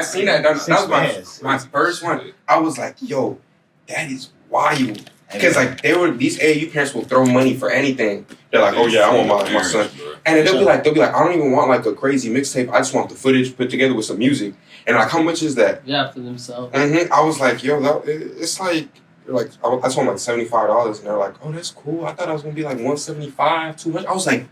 I seen that. That was my first one. I was like, yo, that is wild. Because like these AAU parents will throw money for anything. They're like, oh yeah, I want my son. And then they'll be like, I don't even want like a crazy mixtape. I just want the footage put together with some music. And like, how much is that? Yeah, for themselves. Mm-hmm. I was like, yo, it's like, I told them like $75, and they're like, oh, that's cool. I thought I was gonna be like $175, $200. I was like,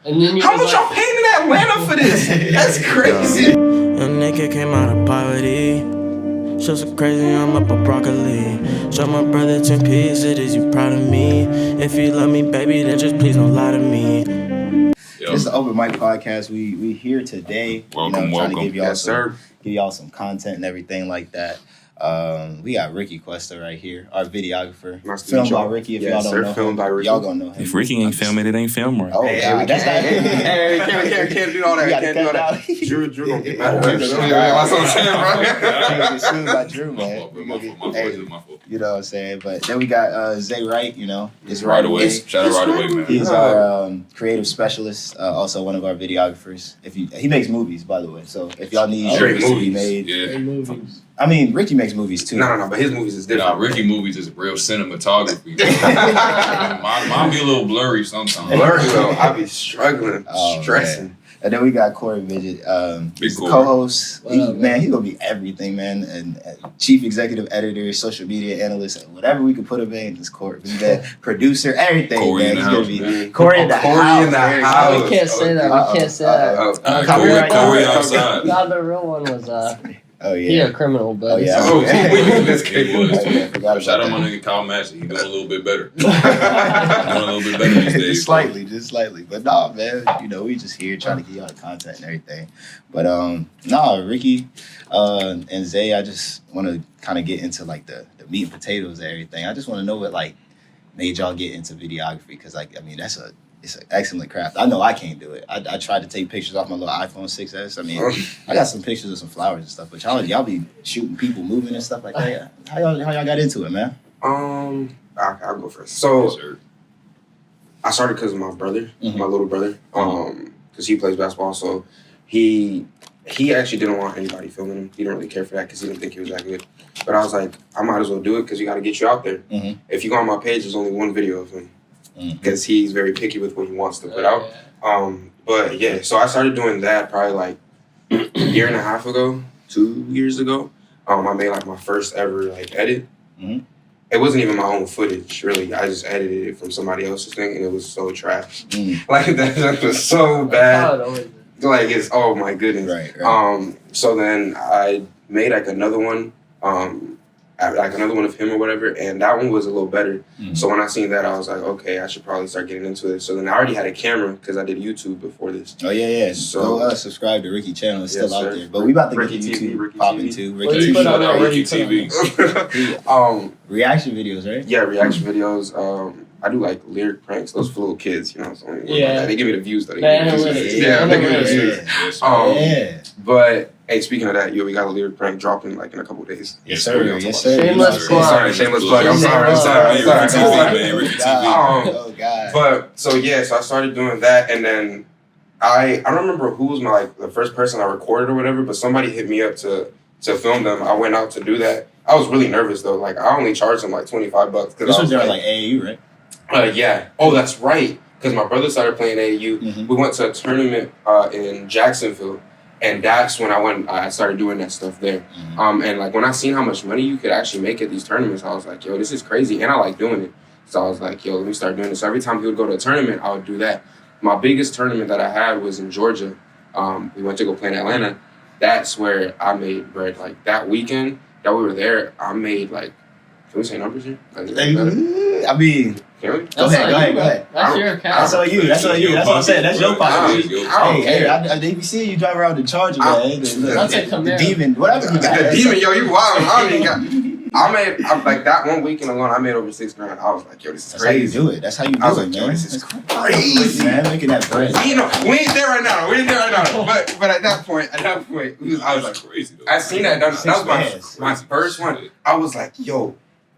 and then how much y'all paying in Atlanta for this? That's crazy. Young nigga came out of poverty. So crazy, I'm up a broccoli. Show my brother 10 pieces, is you proud of me? If you love me, baby, then just please don't lie to me. This is the Open Mic Podcast. We here today. Welcome. To give y'all some content and everything like that. We got Ricky Cuesta right here, our videographer. Filmed by Ricky. If y'all don't know him, y'all gonna know him. If Ricky ain't filming it, ain't film right. Oh, God, that's not Hey, can't do all that. Can't do all that. Drew gonna get mad at us. That's what I'm saying, bro. Can't get sued by Drew, man. My fault. You know what I'm saying? But then we got Zay Wright, it's Right Away. Shout out Right Away, man. He's our creative specialist, also one of our videographers. He makes movies, by the way. So if y'all need Great movies to be movies. made, movies. I mean, Ricky makes movies too. No, but his movies is different. Nah, Ricky movies is real cinematography. Mine be a little blurry sometimes. Blurry though, I be struggling, stressing. Man. And then we got Corey Midget, he's the co-host. He's gonna be everything, man. And chief executive editor, social media analyst, whatever we could put him in. This Corey, he's that producer, everything, Corey man. in He's the gonna house, be man. Corey in the house. We can't say that. We can't say that. Corey outside. No, the real one was Oh yeah, he a criminal, but oh yeah. Shout out my nigga Kyle Massey. He doing a little bit better. Doing a little bit better these days. Just slightly. But nah, man. We just here trying to get y'all the content and everything. But Ricky and Zay, I just want to kind of get into like the meat and potatoes and everything. I just want to know what like made y'all get into videography, because it's an excellent craft. I know I can't do it. I tried to take pictures off my little iPhone 6S. I mean, I got some pictures of some flowers and stuff, but y'all be shooting people moving and stuff like that. How y'all got into it, man? I'll go first. So, I started because of my brother, my little brother, because he plays basketball. So, he actually didn't want anybody filming him. He didn't really care for that because he didn't think he was that good. But I was like, I might as well do it because you got to get you out there. Mm-hmm. If you go on my page, there's only one video of him. Because he's very picky with what he wants to put out. But yeah, so I started doing that probably like a year and a half ago, 2 years ago. I made like my first ever like edit. Mm-hmm. It wasn't even my own footage, really. I just edited it from somebody else's thing, and it was so trash. Like that was so bad. Like it's, oh my goodness. Right. So then I made like another one. Like another one of him or whatever, and that one was a little better. So when I seen that, I was like, okay, I should probably start getting into it. So then I already had a camera because I did YouTube before this. Oh yeah. So go subscribe to Ricky channel. It's still out there. But we about to get YouTube popping too. Ricky TV. Reaction videos, right? Yeah, reaction videos. I do like lyric pranks. Those for little kids, So they give me the views though. They give me the views. But hey, speaking of that, we got a lyric prank dropping like in a couple of days. Yes, sir. Shameless plug. Shameless plug. I'm sorry. Oh God. But so I started doing that, and then I don't remember who was the first person I recorded or whatever, but somebody hit me up to film them. I went out to do that. I was really nervous though. Like I only charged them like $25. This was there like AAU, right? Yeah. Oh, that's right. Because my brother started playing AAU. Mm-hmm. We went to a tournament in Jacksonville, and that's when I started doing that stuff there. Mm-hmm. And like when I seen how much money you could actually make at these tournaments, I was like, yo, this is crazy, and I like doing it. So I was like, yo, let me start doing this. So every time he would go to a tournament, I would do that. My biggest tournament that I had was in Georgia. We went to go play in Atlanta. That's where I made bread. Like that weekend that we were there, I made like, can we say numbers here? I mean, can we? Go ahead. That's your account. That's on you. That's what I'm saying. That's your pocket. Hey, I be seeing you drive around the Charger, man. The Demon, whatever you got. The Demon, yo, you wild. I made like that one weekend alone. I made over $6,000. I was like, yo, this is crazy. That's how you do it. That's how you do it, I was like, man. yo, this is crazy, man. Making that bread. We ain't there right now. But at that point, I was like, crazy. I seen that. That was my first one. I was like, yo,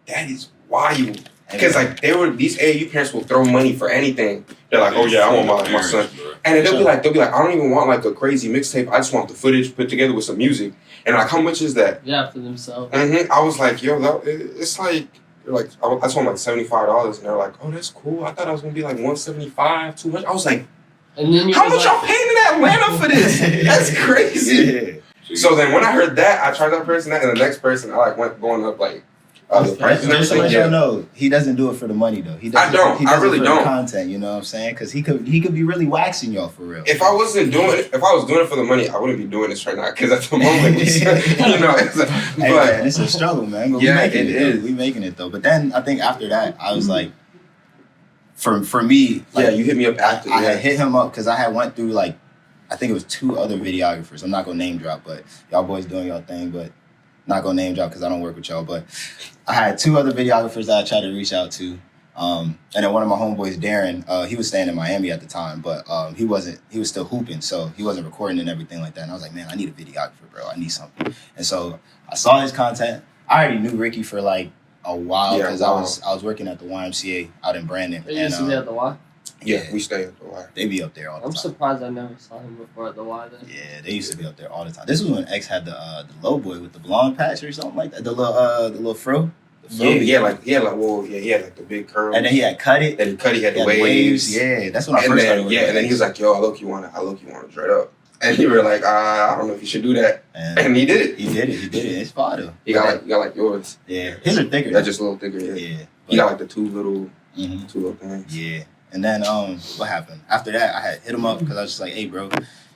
that is wild. Because like these AAU parents will throw money for anything. They're like, oh yeah, I want my son. And then they'll be like, I don't even want like a crazy mixtape. I just want the footage put together with some music. And like, how much is that? Yeah, for themselves. I was like, yo, it's like, I told them like $75, and they're like, oh, that's cool. I thought I was gonna be like $175, $200. I was like, and then how much y'all paying in Atlanta for this? That's crazy. Yeah. So then when I heard that, I tried that person, and the next person, I like went going up like the prices and Just to let everything. y'all know, he doesn't do it for the money though. He does I really it for don't. the content, you know what I'm saying? Because he could be really waxing y'all for real. If I was doing it for the money, I wouldn't be doing this right now. Because at the moment, it's Hey, man, it's a struggle, man. But Yeah, we making it it. is. We making it though. But then I think after that, I was like, for me, like, you hit me up after. I had hit him up because I had went through like, I think it was 2 other videographers. I'm not gonna name drop, but y'all boys doing y'all thing. But not gonna name drop because I don't work with y'all. But I had 2 other videographers that I tried to reach out to. And then one of my homeboys, Darren, he was staying in Miami at the time, but he was still hooping, so he wasn't recording and everything like that. And I was like, man, I need a videographer, bro. I need something. And so I saw his content. I already knew Ricky for like a while because I was working at the YMCA out in Brandon. They used to be at the Y. Yeah, we stay at the Y. They be up there all the time. I'm surprised I never saw him before at the Y then. Yeah, they used to be up there all the time. This was when X had the low boy with the blonde patch or something like that. The little fro. He had like the big curl. And then he had cut it. And Cuddy had the waves. Yeah, that's when I first started. And then he was like, yo, I look you want to dread up. And you were like, I don't know if you should do that. And he did it. He did it. It's fire though. You got like yours. Yeah, his are thicker. That's just a little thicker. Yeah. You got like the two little things. Yeah. And then what happened? After that, I had hit him up because I was just like, hey, bro,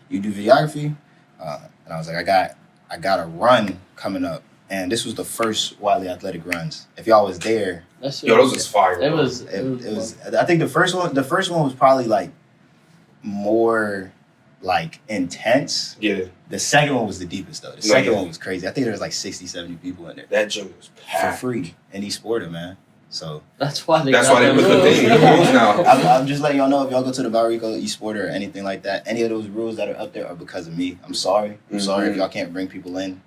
you do videography? And I was like, I got a run coming up. And this was the first Wylie Athletic runs. If y'all was there. Those was fire. It was. I think the first one was probably like more like intense. Yeah. The second one was the deepest though. The second one was crazy. I think there was like 60, 70 people in there. That gym was packed. For free. And he sported, man. So that's why they put the thing in the rules now. I'm just letting y'all know if y'all go to the Valrico eSporter or anything like that, any of those rules that are up there are because of me. I'm sorry. I'm sorry if y'all can't bring people in.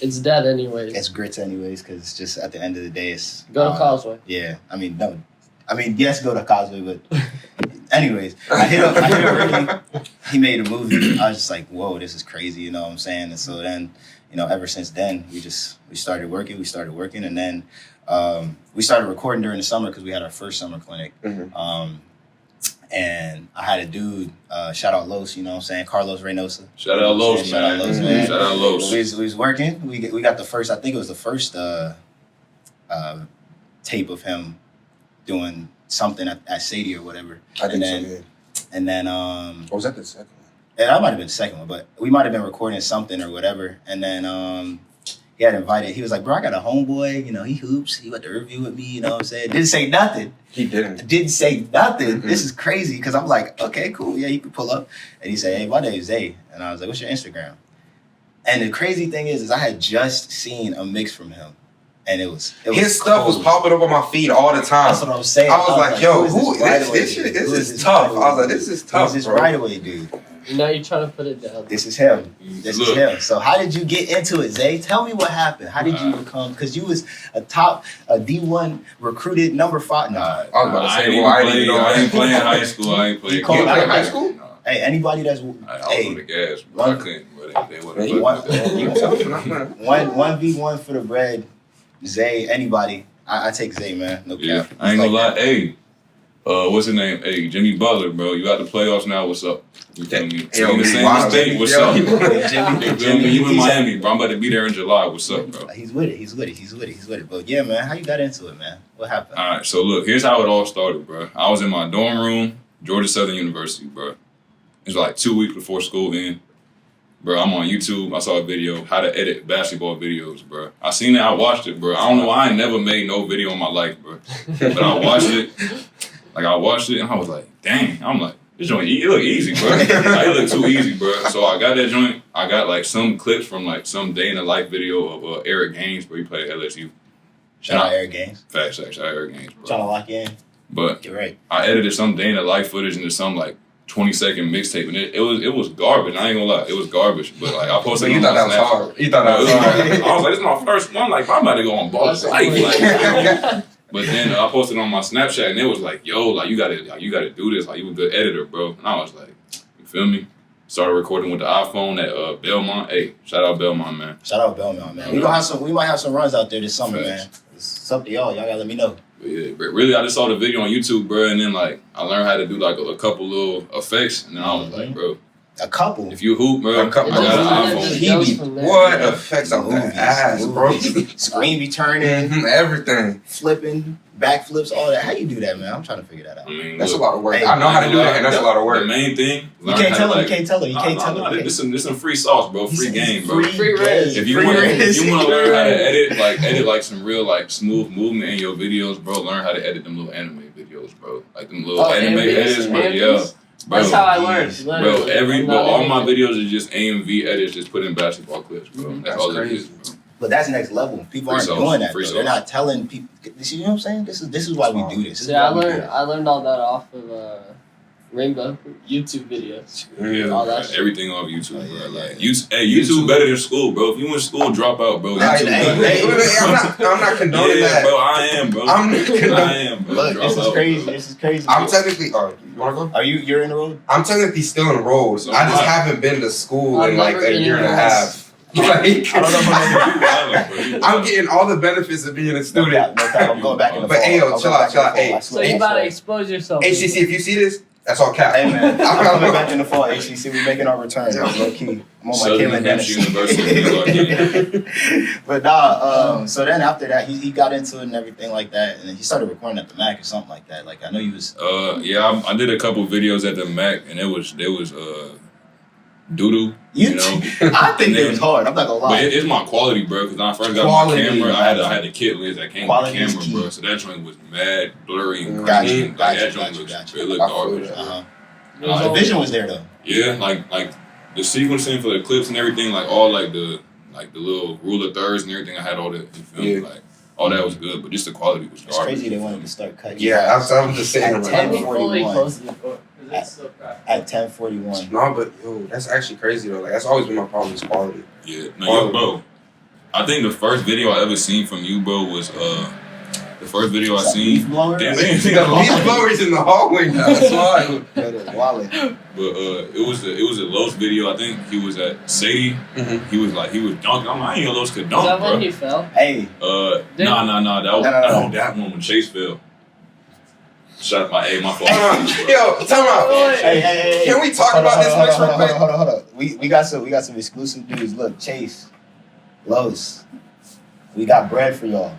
It's dead anyways. It's grits anyways because it's just at the end of the day it's go to Causeway. Yeah, yes, go to Causeway, but anyways, I hit up Ricky. He made a movie. I was just like, whoa, this is crazy. You know what I'm saying? And so then, ever since then, we started working. And then we started recording during the summer because we had our first summer clinic. And I had a dude, shout out Los, you know what I'm saying? Carlos Reynosa. Shout out Los, man. Shout out Los, man. Shout out Los. We was working. We got the first, I think it was the first tape of him doing something at Sadie or whatever. I think so, yeah. And then or was that the second one? Yeah, that might have been the second one, but we might have been recording something or whatever. And then he had invited, he was like, bro, I got a homeboy, he hoops. He went to review with me, you know what I'm saying? Didn't say nothing. He didn't. Didn't say nothing. This is crazy because I'm like, okay, cool. Yeah, you can pull up. And he said, hey, my name's Zay. And I was like, what's your Instagram? And the crazy thing is I had just seen a mix from him. And it was his stuff was popping up on my feed all the time. That's what I'm saying. I was like, yo, this is tough. I was like, this is tough, This is bro. right away, dude. Now you're trying to put it down. This is him. This is him. So how did you get into it, Zay? Tell me what happened. How did you become? Because you was a D1 recruited number 5. Nah, I was about to say, I ain't playing high school. I ain't playing. You played high school? Hey, anybody that's I was on the gas, but I couldn't. But they wouldn't. 1v1 for the bread. Zay, anybody. I take Zay, man. No cap. Yeah, I ain't gonna lie. Hey, what's his name? Hey, Jimmy Butler, bro. You got the playoffs now. What's up? You feel me? In the same state. What's up? You in Miami, bro. I'm about to be there in July. What's up, bro? He's with it. But yeah, man, how you got into it, man? What happened? All right, so look, here's how it all started, bro. I was in my dorm room, Georgia Southern University, bro. It was like 2 weeks before school ended. Bro, I'm on YouTube. I saw a video, how to edit basketball videos, bro. I seen it. I watched it, bro. I don't know why I ain't never made no video in my life, bro. But I watched it. And I was like, dang. I'm like, this joint, it look easy, bro. It look too easy, bro. So I got that joint. I got like some clips from like some day in the life video of Eric Gaines, where he played at LSU. Shout out Eric Gaines. Facts, shout out Eric Gaines, bro. Trying to lock in. But you're right. I edited some day in the life footage into some like 20-second mixtape, and it was garbage. I ain't gonna lie, it was garbage. But like I posted, so you thought that was hard. You thought that was hard. I was like, this is my first one. Like, I'm about to go on Boss Life. But then I posted on my Snapchat, and it was like, yo, like you gotta do this. Like you a good editor, bro. And I was like, you feel me? Started recording with the iPhone at Belmont. Hey, shout out Belmont, man. Shout out Belmont, man. We might have some runs out there this summer, man. It's up to y'all. Y'all gotta let me know. But yeah, but really, I just saw the video on YouTube, bro, and then like I learned how to do like a couple little effects, and then I was like, bro, a couple. if you hoop, bro, A couple. I got an It iPhone. just goes from there. What effects on that ass, bro? Screen be turning, Everything. flipping, backflips, all that. How you do that, man? I'm trying to figure that out. I mean, That's a look, lot of work. Hey, I know how to do that, and that's a lot of The work. main thing, You can't tell her. You can't tell her. You can't tell her. This some free sauce, bro. Free game, bro. Free res. If you want to learn how to edit like some real like smooth movement in your videos, bro, learn how to edit them little anime videos, bro. Like them little anime edits, bro. Yeah, bro. That's how I learned. Bro, all my videos are just AMV edits, just put in basketball clips, bro. That's That's all crazy. it is, bro. But that's next level. People Free aren't sauce. doing that. Free Though. They're sauce. not telling people. You know what I'm saying? This is why we do this. This is See, I why we do learned it. I learned all that off of Rainbow YouTube videos. Yeah, All bro. that shit. Everything off YouTube, Oh, yeah, bro. Like, yeah. YouTube better than school, bro. If you in school, drop out, bro. Nah, YouTube hey, better. hey, I'm not condoning Yeah, that. bro. I am, bro. I'm not condoning. I am, bro. Look, Drop this is out, crazy. bro. This is crazy. I'm technically. Oh, you wanna go? Are you're enrolled? I'm technically still enrolled. So I just what? haven't been to school I've in like never a been year and a enrolled. half. Like, I don't know if I'm I'm getting all the benefits of being a No student. doubt, no doubt. I'm going back in the But, fall. hey, yo, I'm chill going out, back in chill the out. fall. Hey, I So swear. you I about to swear. expose yourself. HCC, if you see this, that's all cap. Hey man, I'm coming back in the fall. HCC, we making our return. Low key, I'm on my Southern Caitlin New Dennis. Hampshire University, But nah, so then after that, he got into it and everything like that, and then he started recording at the Mac or something like that. Like I know he was. Yeah, I did a couple videos at the Mac, and it was doo-doo, you know. I think it was hard. I'm not gonna lie. But it's my quality, bro. Because when I first got Quality. my camera, I had the kit list that came Quality with is the key. camera, bro. So that joint was mad blurry and Gotcha, grainy. Like gotcha, that joint gotcha, looks, gotcha. it looked I feel garbage. that. The vision was there though. Yeah, like the sequencing for the clips and everything, like all like the little rule of thirds and everything. I had all that. You feel me? Yeah. Like all that was good, but just the quality was It's garbage. crazy they wanted to start cutting. Yeah, I'm just saying. At Right 10 Let me now. fully 41. close the door because it's so cracked. At 10:41. No, but yo, that's actually crazy though. Like that's always been my problem is quality. Yeah, no, yo, bro. I think the first video I ever seen from you, bro, was the first video I Leaf seen. blower? Damn, they didn't You think got I leaf blowers in the hallway now. That's why. Wylie. But it was a Los video. I think he was at Sadie. Mhm. He was dunking. I'm like, I ain't know Los could Is dunk, that bro. when he fell? Hey, Nah. That was No. that one when Chase fell. Shot my fault. Yo, time out. hey. Can we talk Hold on, about this hold mix on, real hold quick? on, hold on. We got some exclusive dudes. Look, Chase, Los, we got bread for y'all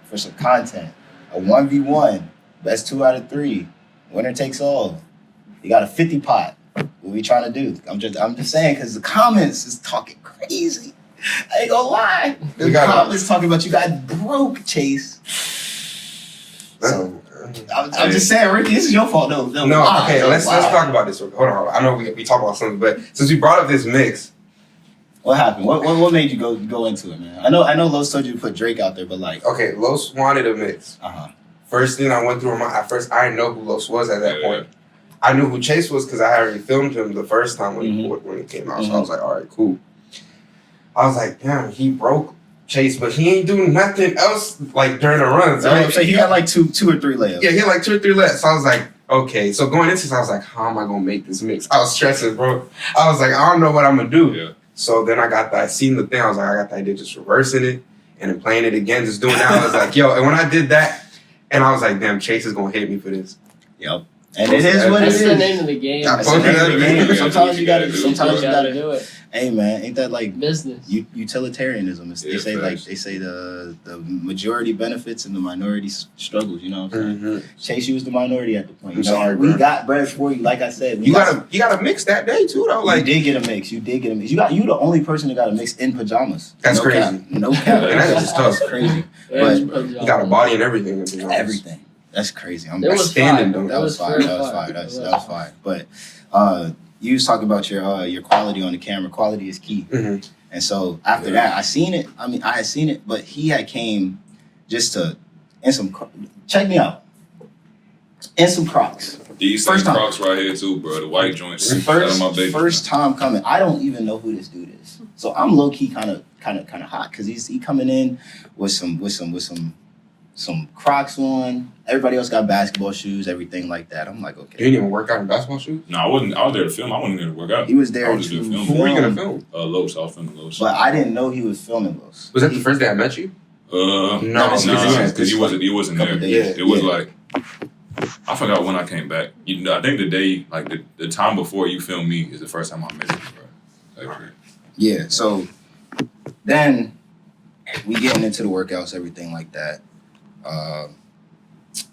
for some content. A 1v1, best 2 out of 3, winner takes all. You got a 50 pot. What we trying to do? I'm just saying because the comments is talking crazy. I ain't gonna lie. The We got- comments talking about you got broke, Chase. So I'm just saying, Ricky, this is your fault. No, Okay, let's talk about this. Hold on. I know we talk about something, but since we brought up this mix, What happened? What made you go into it, man? I know Los told you to put Drake out there, but like, okay, Los wanted a mix. uh-huh. First thing I went through at first, I didn't know who Los was at that Yeah. point. I knew who Chase was because I had already filmed him the first time when Mhm. he came out. So I was like, all right, cool. I was like, damn, he broke Chase, but he ain't doing nothing else like during the runs. Right? So he had like two or three layups. Yeah, he had like 2 or 3 left. So I was like, okay. So going into this, I was like, how am I gonna make this mix? I was stressing, bro. I was like, I don't know what I'm gonna do. Yeah. So then I seen the thing. I was like, I got the idea just reversing it and then playing it again, just doing that. I was like, yo. And when I did that, and I was like, damn, Chase is gonna hate me for this. Yep. And it is what it That's is. the name of the game. Yeah, That's the name of the game. Yeah, Sometimes you gotta. do. Sometimes You you gotta gotta. do it. Hey man, ain't that like Business. utilitarianism? They Yeah, say facts. the majority benefits and the minority struggles. You know what I'm saying? Mm-hmm. Chase, you was the minority at the point. I'm You know, sorry, we bro. got bread for you. Like I said, we You got a mix that day too, though. You Like, did get a mix. You the only person that got a mix in pajamas. That's no crazy. Cap. No cap. That is tough. That's crazy. Yeah, you got a body and everything. to be honest. Everything. That's crazy. It was standing, fire. though. That was fire. That was fire. That was fire. But you was talking about your quality on the camera. Quality is key. Mhm. And so after that, I seen it. I mean, I had seen it, but he had came just to in some. Check me out. In some Crocs. These First same time. Crocs right here too, bro. The white joints. Shout out my baby. First time coming. I don't even know who this dude is. So I'm low key kind of hot because he coming in with some some Crocs on. Everybody else got basketball shoes, everything like that. I'm like, You okay. didn't even work out in basketball shoes? No, I wasn't. I was there to film. I wasn't there to work out. He was there I was to just there Who filming. were you going to film? Los. I was filming Los. But I didn't know he was filming those. Was that the first day I met you? No, No, because he wasn't couple there. days. It was Yeah. like I forgot when I came back. I think the day, like the time before you filmed me, is the first time I met you, bro. Actually. Yeah, so then we getting into the workouts, everything like that.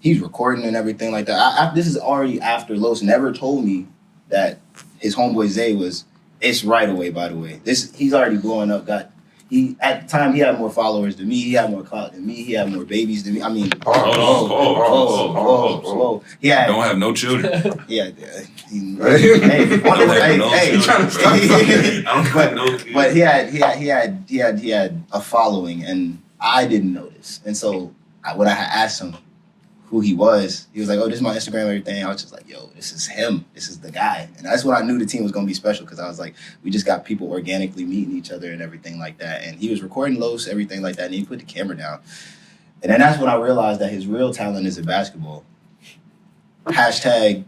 He's recording and everything like that. This is already after Los never told me that his homeboy Zay was. It's right away, by the way. He's already blowing up. At the time he had more followers than me. He had more clout than me. He had more babies than me. I mean, Hold on. whoa. He had. Don't have no children. Yeah. But he had a following, and I didn't notice. And so when I had asked him who he was like, "Oh, this is my Instagram, everything." I was just like, "Yo, this is him. This is the guy." And that's when I knew the team was gonna be special, because I was like, we just got people organically meeting each other and everything like that. And he was recording Los, everything like that, and he put the camera down. And then that's when I realized that his real talent is in basketball. Hashtag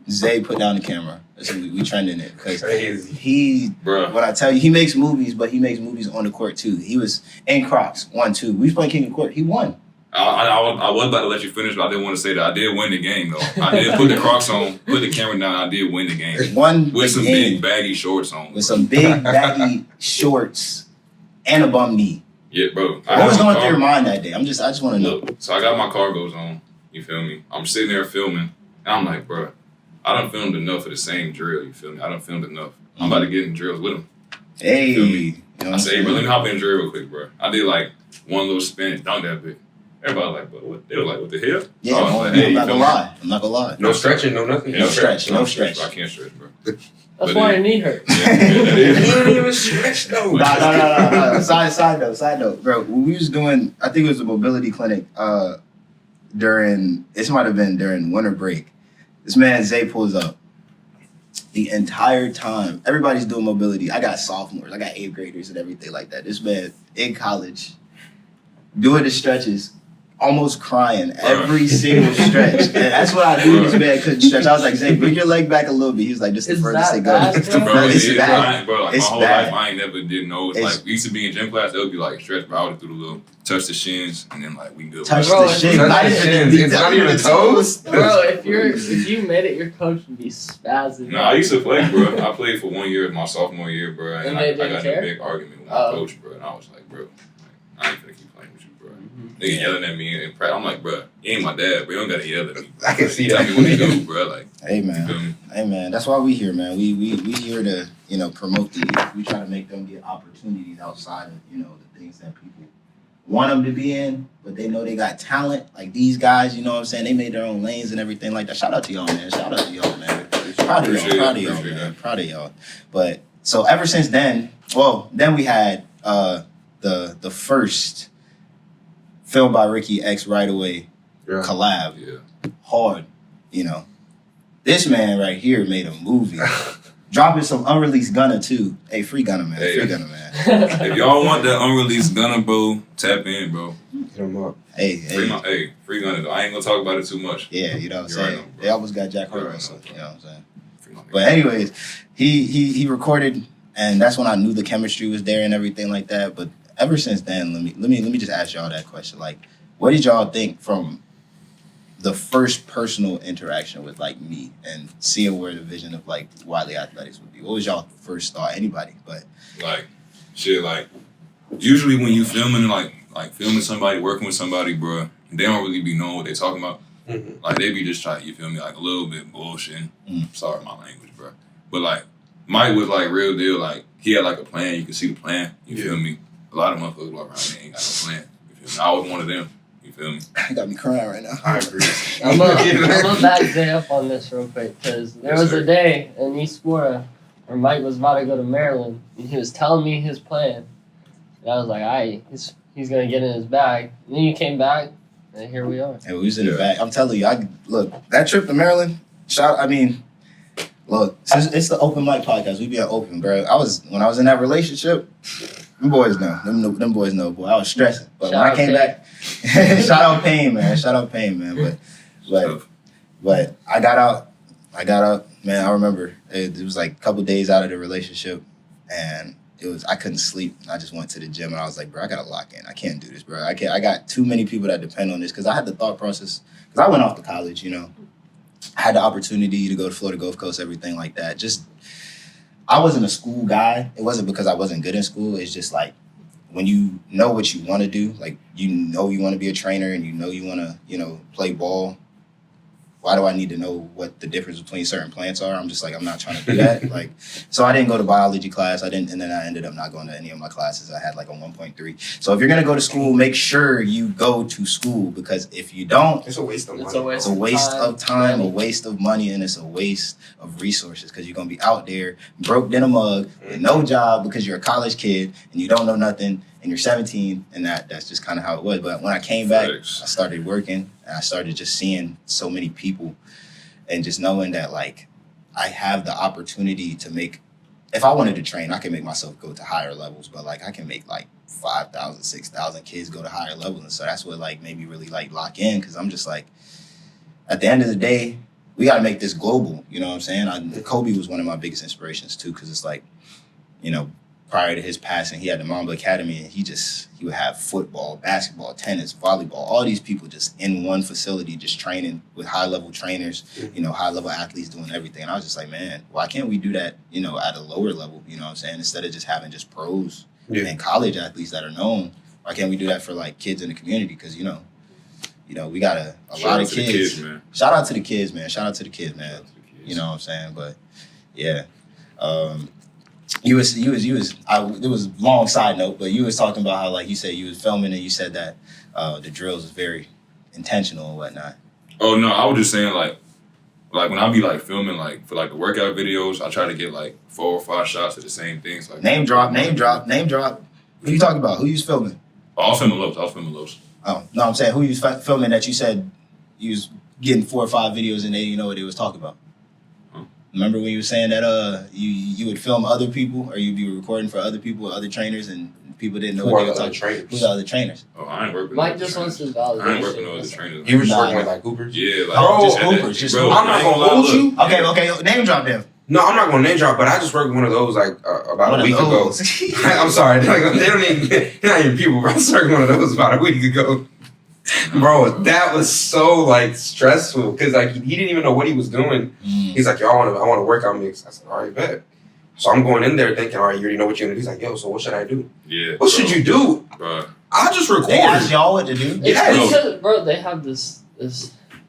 Zay put down the camera. So we trending it, because Bruh. when I tell you, he makes movies, but he makes movies on the court too. He was in Crocs 1-2. We was playing King of Court. He won. I was about to let you finish, but I didn't want to say that. I did win the game, though. I did put the Crocs on, put the camera down. I did win the game. With some big baggy shorts on. With some big baggy shorts and a bum knee. Yeah, bro. What was going through your mind that day? I just want to know. Look, so I got my cargos on. You feel me? I'm sitting there filming, and I'm like, bro, I done filmed enough of the same drill. You feel me? I done filmed enough. I'm about to get in drills with him. Hey. You know I said, hey, bro, let me hop in the drill real quick, bro. I did like one little spin and dunk that bit. Everybody was like, but what? They were like, what the hell? Yeah, like, I'm not gonna lie. No stretching, no nothing. Yeah, No stretch. I can't stretch, bro. That's why your knee hurt. Yeah, that is. He didn't even stretch though. No. Side note, bro. When we was doing, I think it was a mobility clinic. This might have been during winter break. This man Zay pulls up. The entire time, everybody's doing mobility. I got sophomores, I got 8th graders, and everything like that. This man in college doing the stretches, almost crying every single stretch. And that's what I knew this man couldn't stretch. I was like, Zay, bring your leg back a little bit. He was like, this is the furthest it goes. Bro, It's bad. Bro, like It's my whole bad. life, I ain't never did no. Like, we used to be in gym class, they would be like, stretch, bro. I would do the little touch the shins, and then like we good. Touch Bro, the shit. Touch Not the even shins. the It's not even the toes. Bro, if you made it, your coach would be spazzing. No, I used to play, bro. I played for 1 year, my sophomore year, bro, and I got in a big argument with my coach, bro, and I was like, bro, I ain't gonna keep playing with you, bro. Nigga yelling at me in practice. I'm like, bro, you ain't my dad, bro. You don't gotta yell at me. I can see Tell that. me what to do, bro. Like, Hey you feel man, me? hey man, that's why we here, man. We here to promote the youth. We try to make them get opportunities outside of the things that people want them to be in, but they know they got talent. Like these guys, you know what I'm saying? They made their own lanes and everything like that. Shout out to y'all, man. Proud of y'all, man. Proud of y'all. But so ever since then, then we had the first Film by Ricky X Right Away collab. Yeah. Hard, This man right here made a movie. Dropping some unreleased Gunna too. Hey, free Gunna, man. Hey. Free Gunna, man. If y'all want that unreleased Gunna, bro, tap in, bro. Hit him up. Hey. Free Gunna, though. I ain't gonna talk about it too much. Yeah, you know what I'm You're saying? right, bro. They almost got Jack Harlow, You're right, so bro. you know what I'm saying? Free Gunna. But anyways, he recorded, and that's when I knew the chemistry was there and everything like that. But ever since then, let me just ask y'all that question. Like, what did y'all think from the first personal interaction with like me and seeing where the vision of like Wylie Athletics would be? What was y'all first thought? Anybody, but Like, shit, like, usually when you filming, like filming somebody, working with somebody, bro, they don't really be knowing what they talking about. Mm-hmm. Like, they be just trying, you feel me, like a little bit bullshitting. Mm. Sorry, my language, bro. But, like, Mike was, like, real deal. Like, he had, like, a plan. You could see the plan. You feel me? A lot of motherfuckers walk around, they ain't got no plan. You feel me? I was one of them. You feel me? you got me crying right now. I agree. I'm gonna back Zay up on this real quick, because there was a day in East Florida where Mike was about to go to Maryland, and he was telling me his plan. And I was like, alright, he's gonna get in his bag. And then you came back, and here we are. Hey, we was in the back. I'm telling you, look, that trip to Maryland, look, since it's the open mic podcast, we be at open, bro. When I was in that relationship, them boys know. Them boys know, boy. I was stressing. But when I came back, Shout out Pain, man. Shout out Pain, man. But I got out, man. I remember it was like a couple days out of the relationship, and I couldn't sleep. I just went to the gym and I was like, bro, I gotta lock in. I can't do this, bro. I got too many people that depend on this, because I had the thought process, because I went off to college, I had the opportunity to go to Florida Gulf Coast, everything like that. Just, I wasn't a school guy. It wasn't because I wasn't good in school. It's just like, when you know what you want to do, like, you want to be a trainer and you want to, play ball, why do I need to know what the difference between certain plants are? I'm just like, I'm not trying to do that. Like, so I didn't go to biology class. And then I ended up not going to any of my classes. I had like a 1.3. So if you're going to go to school, make sure you go to school, because if you don't, it's a waste of money. It's a waste of time, a waste of money, and it's a waste of resources, because you're going to be out there broke in a mug with no job because you're a college kid and you don't know nothing and you're 17, and that's just kind of how it was. But when I came back, I started working, and I started just seeing so many people, and just knowing that, like, I have the opportunity to make, if I wanted to train, I can make myself go to higher levels, but like, I can make like 5,000, 6,000 kids go to higher levels. And so that's what like made me really like lock in, because I'm just like, at the end of the day, we got to make this global. You know what I'm saying? Kobe was one of my biggest inspirations too, because it's like, prior to his passing, he had the Mamba Academy, and he would have football, basketball, tennis, volleyball, all these people just in one facility, just training with high-level trainers, high-level athletes doing everything. And I was just like, man, why can't we do that, at a lower level, you know what I'm saying? Instead of just having just pros and college athletes that are known, why can't we do that for, like, kids in the community? Because, we got a lot of kids. Shout out to the kids, man. Shout out to the kids, man. You know what I'm saying? But, yeah. It was a long side note, but you was talking about how, like, you said you was filming and you said that the drills is very intentional and whatnot. Oh no, I was just saying like when I be like filming like for like the workout videos, I try to get like 4 or 5 shots of the same things. Like name drop. Who you talking about? Who you was filming? Oh, I was filming Los. Oh no, I'm saying who you was filming that you said you was getting 4 or 5 videos and they didn't know what they was talking about. Remember when you were saying that you would film other people, or you'd be recording for other people, other trainers, and people didn't know what they were talking about? Who's the other trainers? Oh, I ain't working with Mike just wants his validation. I ain't working with other trainers. You were just working with like hoopers? Yeah, like hoopers. Bro, I'm not gonna hold you. Okay, name drop them. No, I'm not gonna name drop, but I just worked with one of those like about a week ago. I'm sorry, like, they don't even, they're not even people. Bro. I was working with one of those about a week ago. Bro, that was so like stressful, because like he didn't even know what he was doing. He's like, yo, I want a workout mix. I said, all right, bet. So I'm going in there thinking, all right, you already know what you're gonna do. He's like, yo, so what should I do? Yeah. What should you do? Bro. I just record. They ask y'all what to do? It's because, bro, they have this,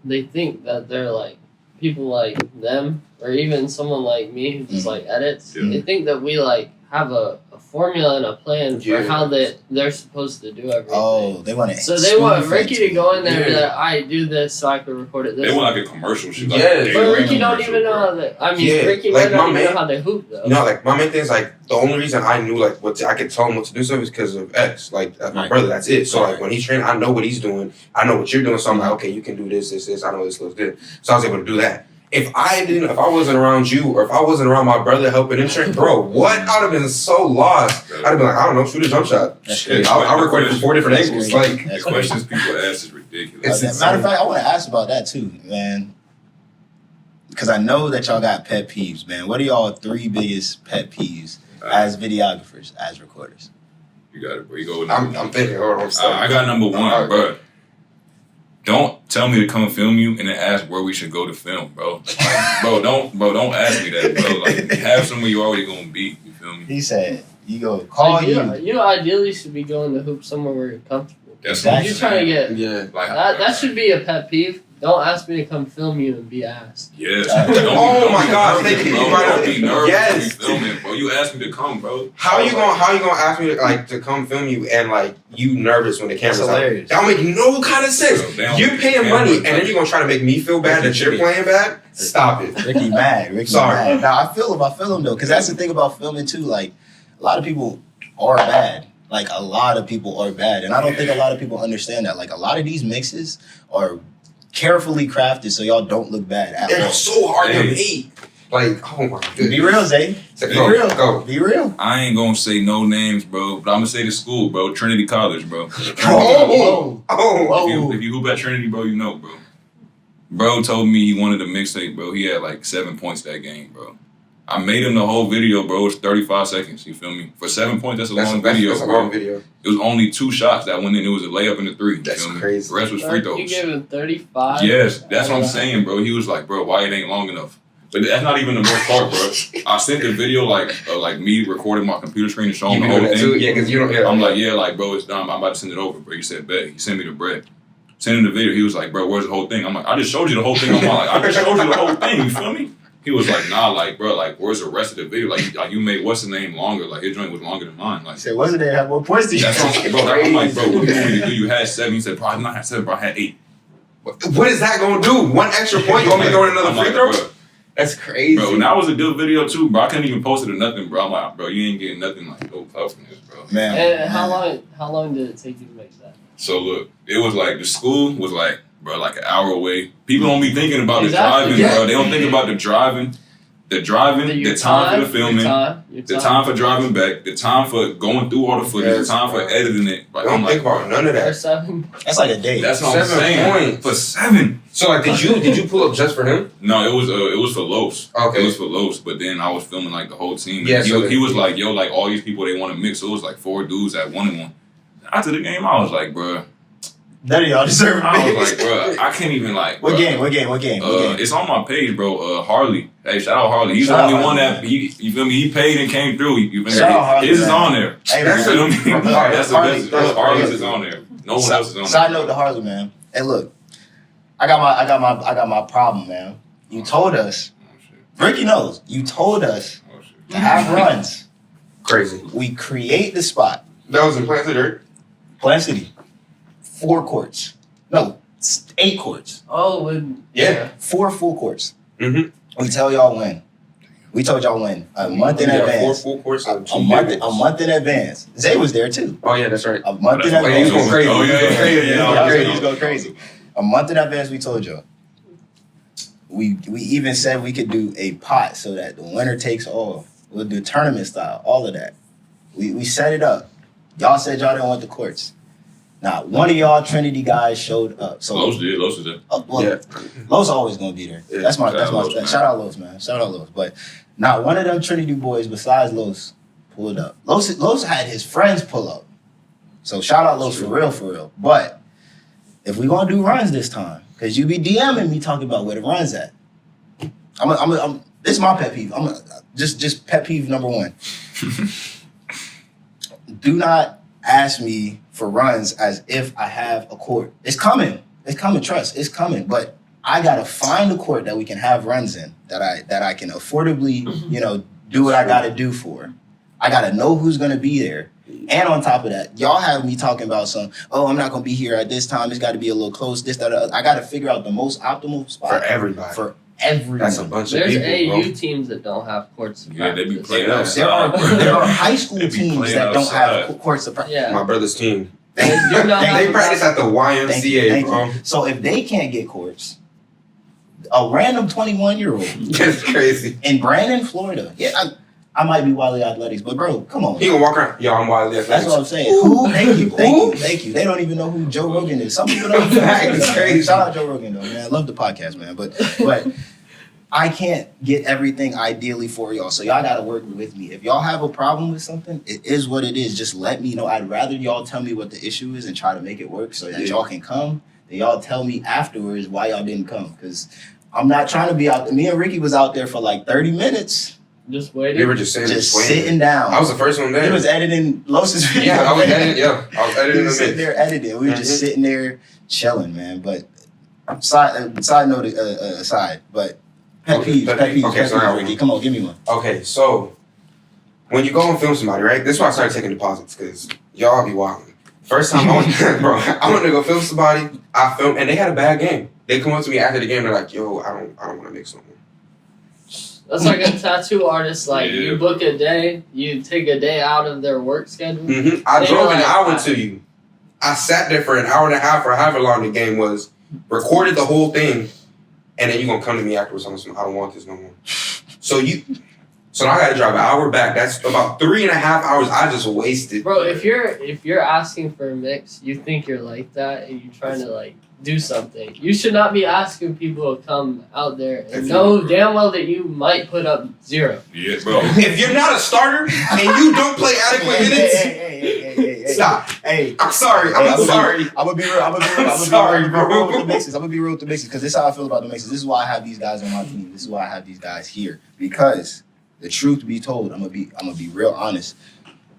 they think that they're like people like them, or even someone like me who just like edits. Yeah. They think that we like have a formula and a plan for how they're supposed to do everything. Oh, they want to. So they want Ricky to go in there and be like, I do this so I can record it this They way. want like a commercial shoot. Like, But Ricky don't even know how they. I mean, Ricky like, might not even know how they hoop though. No, like my main thing is like the only reason I knew like I could tell him what to do stuff is because of X. Like my brother, that's it. So like when he's training, I know what he's doing. I know what you're doing. So I'm like, okay, you can do this. I know this looks good. So I was able to do that. If I wasn't around you, or if I wasn't around my brother helping him train, bro, what? I'd have been so lost. I'd have been like, I don't know, shoot a jump shot. I'll record it from 4 different angles. Like the questions people ask is ridiculous. Matter of fact, I want to ask about that too, man. Because I know that y'all got pet peeves, man. What are y'all 3 biggest pet peeves as videographers, as recorders? You got it, bro. You go with I'm thinking, hold on. I got number 1, bro. Don't tell me to come film you and then ask where we should go to film, bro. Like, don't ask me that, bro. Like, have somewhere you already gonna be. You feel me? He said, you go call like, you ideally should be going to hoop somewhere where you're comfortable. That's what you're trying to get. Like, that should be a pet peeve. Don't ask me to come film you and be asked. Yes. Oh my gosh, thank you. Don't be nervous. Yes. Filming, bro. You asked me to come, bro. How you gonna ask me to come film you and like you nervous when the camera's out? hilarious. That don't make no kind of sense. Bro, You're paying money and then you're gonna try to make me feel bad that you're playing bad? Stop it. Ricky mad. Sorry. Mad. Now I feel him though, because that's the thing about filming too. Like, a lot of people are bad. Like, a lot of people are bad, and I don't think a lot of people understand that. Like, a lot of these mixes are carefully crafted so y'all don't look bad at all. They're so hard to make. Like, oh my goodness. Be real, Zay. Be real. Go. Be real. I ain't gonna say no names, bro, but I'm gonna say the school, bro. Trinity College, bro. Oh. If you hoop at Trinity, bro, you know, bro. Bro told me he wanted a mixtape, bro. He had like 7 points that game, bro. I made him the whole video, bro. It's 35 seconds. You feel me? For 7 points, that's a long video, That's a bro. long video. It was only 2 shots that went in. It was a layup and a 3. You That's feel me? crazy. The rest was free throws. You gave him 35? Yes, that's what I'm saying, bro. He was like, bro, why it ain't long enough? But that's not even the most part, bro. I sent the video like me recording my computer screen and showing the whole thing. Too? Yeah, because you don't. Yeah, I'm like, yeah, like, bro, it's done. I'm about to send it over, bro. He said, bet. He sent me the bread. Sent him the video. He was like, bro, where's the whole thing? I'm like, I just showed you the whole thing. I'm like, I just showed you the whole thing. You feel me? He was like, nah, like, bro, like, where's the rest of the video? Like you made what's the name longer? Like, his joint was longer than mine. Like, He said, wasn't there have more points than you? that's what I'm, bro. I'm like, bro, what do you want me to do? You had 7. He said, bro, I did not have 7, bro. I had 8. What is that gonna do? One extra point? You want me to throw in another I'm free like, throw? bro, That's crazy. Bro, and that was a good video too, bro. I couldn't even post it or nothing, bro. I'm like, bro, you ain't getting nothing like no love from this, bro. Man. And how long did it take you to make that? So look, it was like the school was like, bro, like an hour away. People don't be thinking about Exactly. the driving, bro. They don't think about the time for the filming, the time for driving back, the time for going through all the footage, the time for editing it. Like, I don't I'm like, think about none of that. That's like a day. that's what I'm 7 saying. points. For 7. So like, did you pull up just for him? No, it was for Los. Okay. It was for Los, but then I was filming like the whole team. Yeah, he was like, yo, like all these people they want to mix. So it was like 4 dudes at 1-1. After the game, I was like, bro. None of y'all deserve it. I was like, bro, I can't even like. What bro. game? What game? It's on my page, bro. Harley. Hey, shout out Harley. He's Shout the only out one Harley. that you feel me. He paid and came through. You feel me? Shout out Harley, His is man. on there. Hey, You feel me? man. That's the Harley- best. Harley's is on there. No one else is on Side there. note to Harley, man. Hey, look, I got my problem, man. You told us. Oh, shit. Ricky knows. You told us Oh, shit. to have runs. Crazy. We create the spot. That was in Plant City, right? Plant City, 4 courts. No, 8 courts. Oh, when, Yeah. 4 full courts. Mm-hmm. We tell y'all when. We told y'all when. A month in Yeah, 4 advance. full courts. and 2 A big month ones. in advance. Zay was there too. Oh yeah, that's right. A month in That's Wait, he's advance. going crazy. Oh, yeah, He's going crazy. yeah, Yeah, yeah. he's going crazy. A month in advance, we told y'all. We even said we could do a pot so that the winner takes all. We'll do tournament style, all of that. We set it up. Y'all said y'all didn't want the courts. Now, one of y'all Trinity guys showed up. So Los did. Los was there. well, Yeah. Los always gonna be there. Yeah. That's my Shout out Los, man. shout out Los, man. Shout out Los. But not one of them Trinity boys besides Los pulled up. Los had his friends pull up. So shout out Los for real. But if we gonna do runs this time, because you be DMing me talking about where the runs at. This is my pet peeve. Just pet peeve number 1. Do not ask me for runs as if I have a court. It's coming. Trust. It's coming. But I gotta find a court that we can have runs in that I can affordably, do what I gotta do for. I gotta know who's gonna be there. And on top of that, y'all have me talking about I'm not gonna be here at this time. It's got to be a little close. This, that, that. I got to figure out the most optimal spot For everybody. For everyone. That's a bunch of there's people, AU bro. teams that don't have courts. To Yeah, they be practice. playing Yeah, outside. There are high school They be teams playing that don't outside. have courts to practice. Yeah. My brother's team. You're not They having practice at the Thank you, YMCA, thank bro. you. So if they can't get courts, a random 21-year-old That's crazy. in Brandon, Florida. Yeah, I might be Wylie Athletics, but bro, come on. He gonna walk around. Yo, I'm Wylie. That's what I'm saying. Who? Thank you. They don't even know who Joe Rogan is. Some people don't even know. That's crazy. Shout out Joe Rogan though, man. I love the podcast, man. But I can't get everything ideally for y'all. So y'all gotta work with me. If y'all have a problem with something, it is what it is. Just let me know. I'd rather y'all tell me what the issue is and try to make it work so that y'all can come. Then y'all tell me afterwards why y'all didn't come. Because I'm not trying to be out there. Me and Ricky was out there for like 30 minutes. Just We waiting. were just saying, Just waiting. sitting down. I was the first one there. He was editing Los's video. Yeah, I was editing. Yeah, I was He editing was the sitting mix. there editing. We were just sitting there chilling, man. But side note aside, but pet peeves, Okay, so I got Ricky. one. Come on, give me one. Okay, so when you go and film somebody, right? This is why I started taking deposits because y'all be wilding. First time I went, bro, I went to go film somebody. I filmed, and they had a bad game. They come up to me after the game. They're like, "Yo, I don't want to mix no more." That's like a tattoo artist. Like Yeah. you book a day, you take a day out of their work schedule. I They drove were an like, hour to you. I sat there for an hour and a half or however long the game was, recorded the whole thing, and then you gonna come to me afterwards and say, "I don't want this no more." So now I gotta drive an hour back. That's about 3.5 hours I just wasted. Bro, if you're asking for a mix, you think you're like that and you're trying to like do something. You should not be asking people to come out there and know damn well that you might put up 0. Yeah, bro. If you're not a starter and you don't play adequate minutes, Hey, stop. Hey, I'm sorry. I'm sorry. I'm gonna be real. I'm sorry, gonna be bro. real with the mixes. I'm gonna be real with the mixes because this is how I feel about the mixes. This is why I have these guys on my team. This is why I have these guys here. Because the truth be told, I'm gonna be real honest.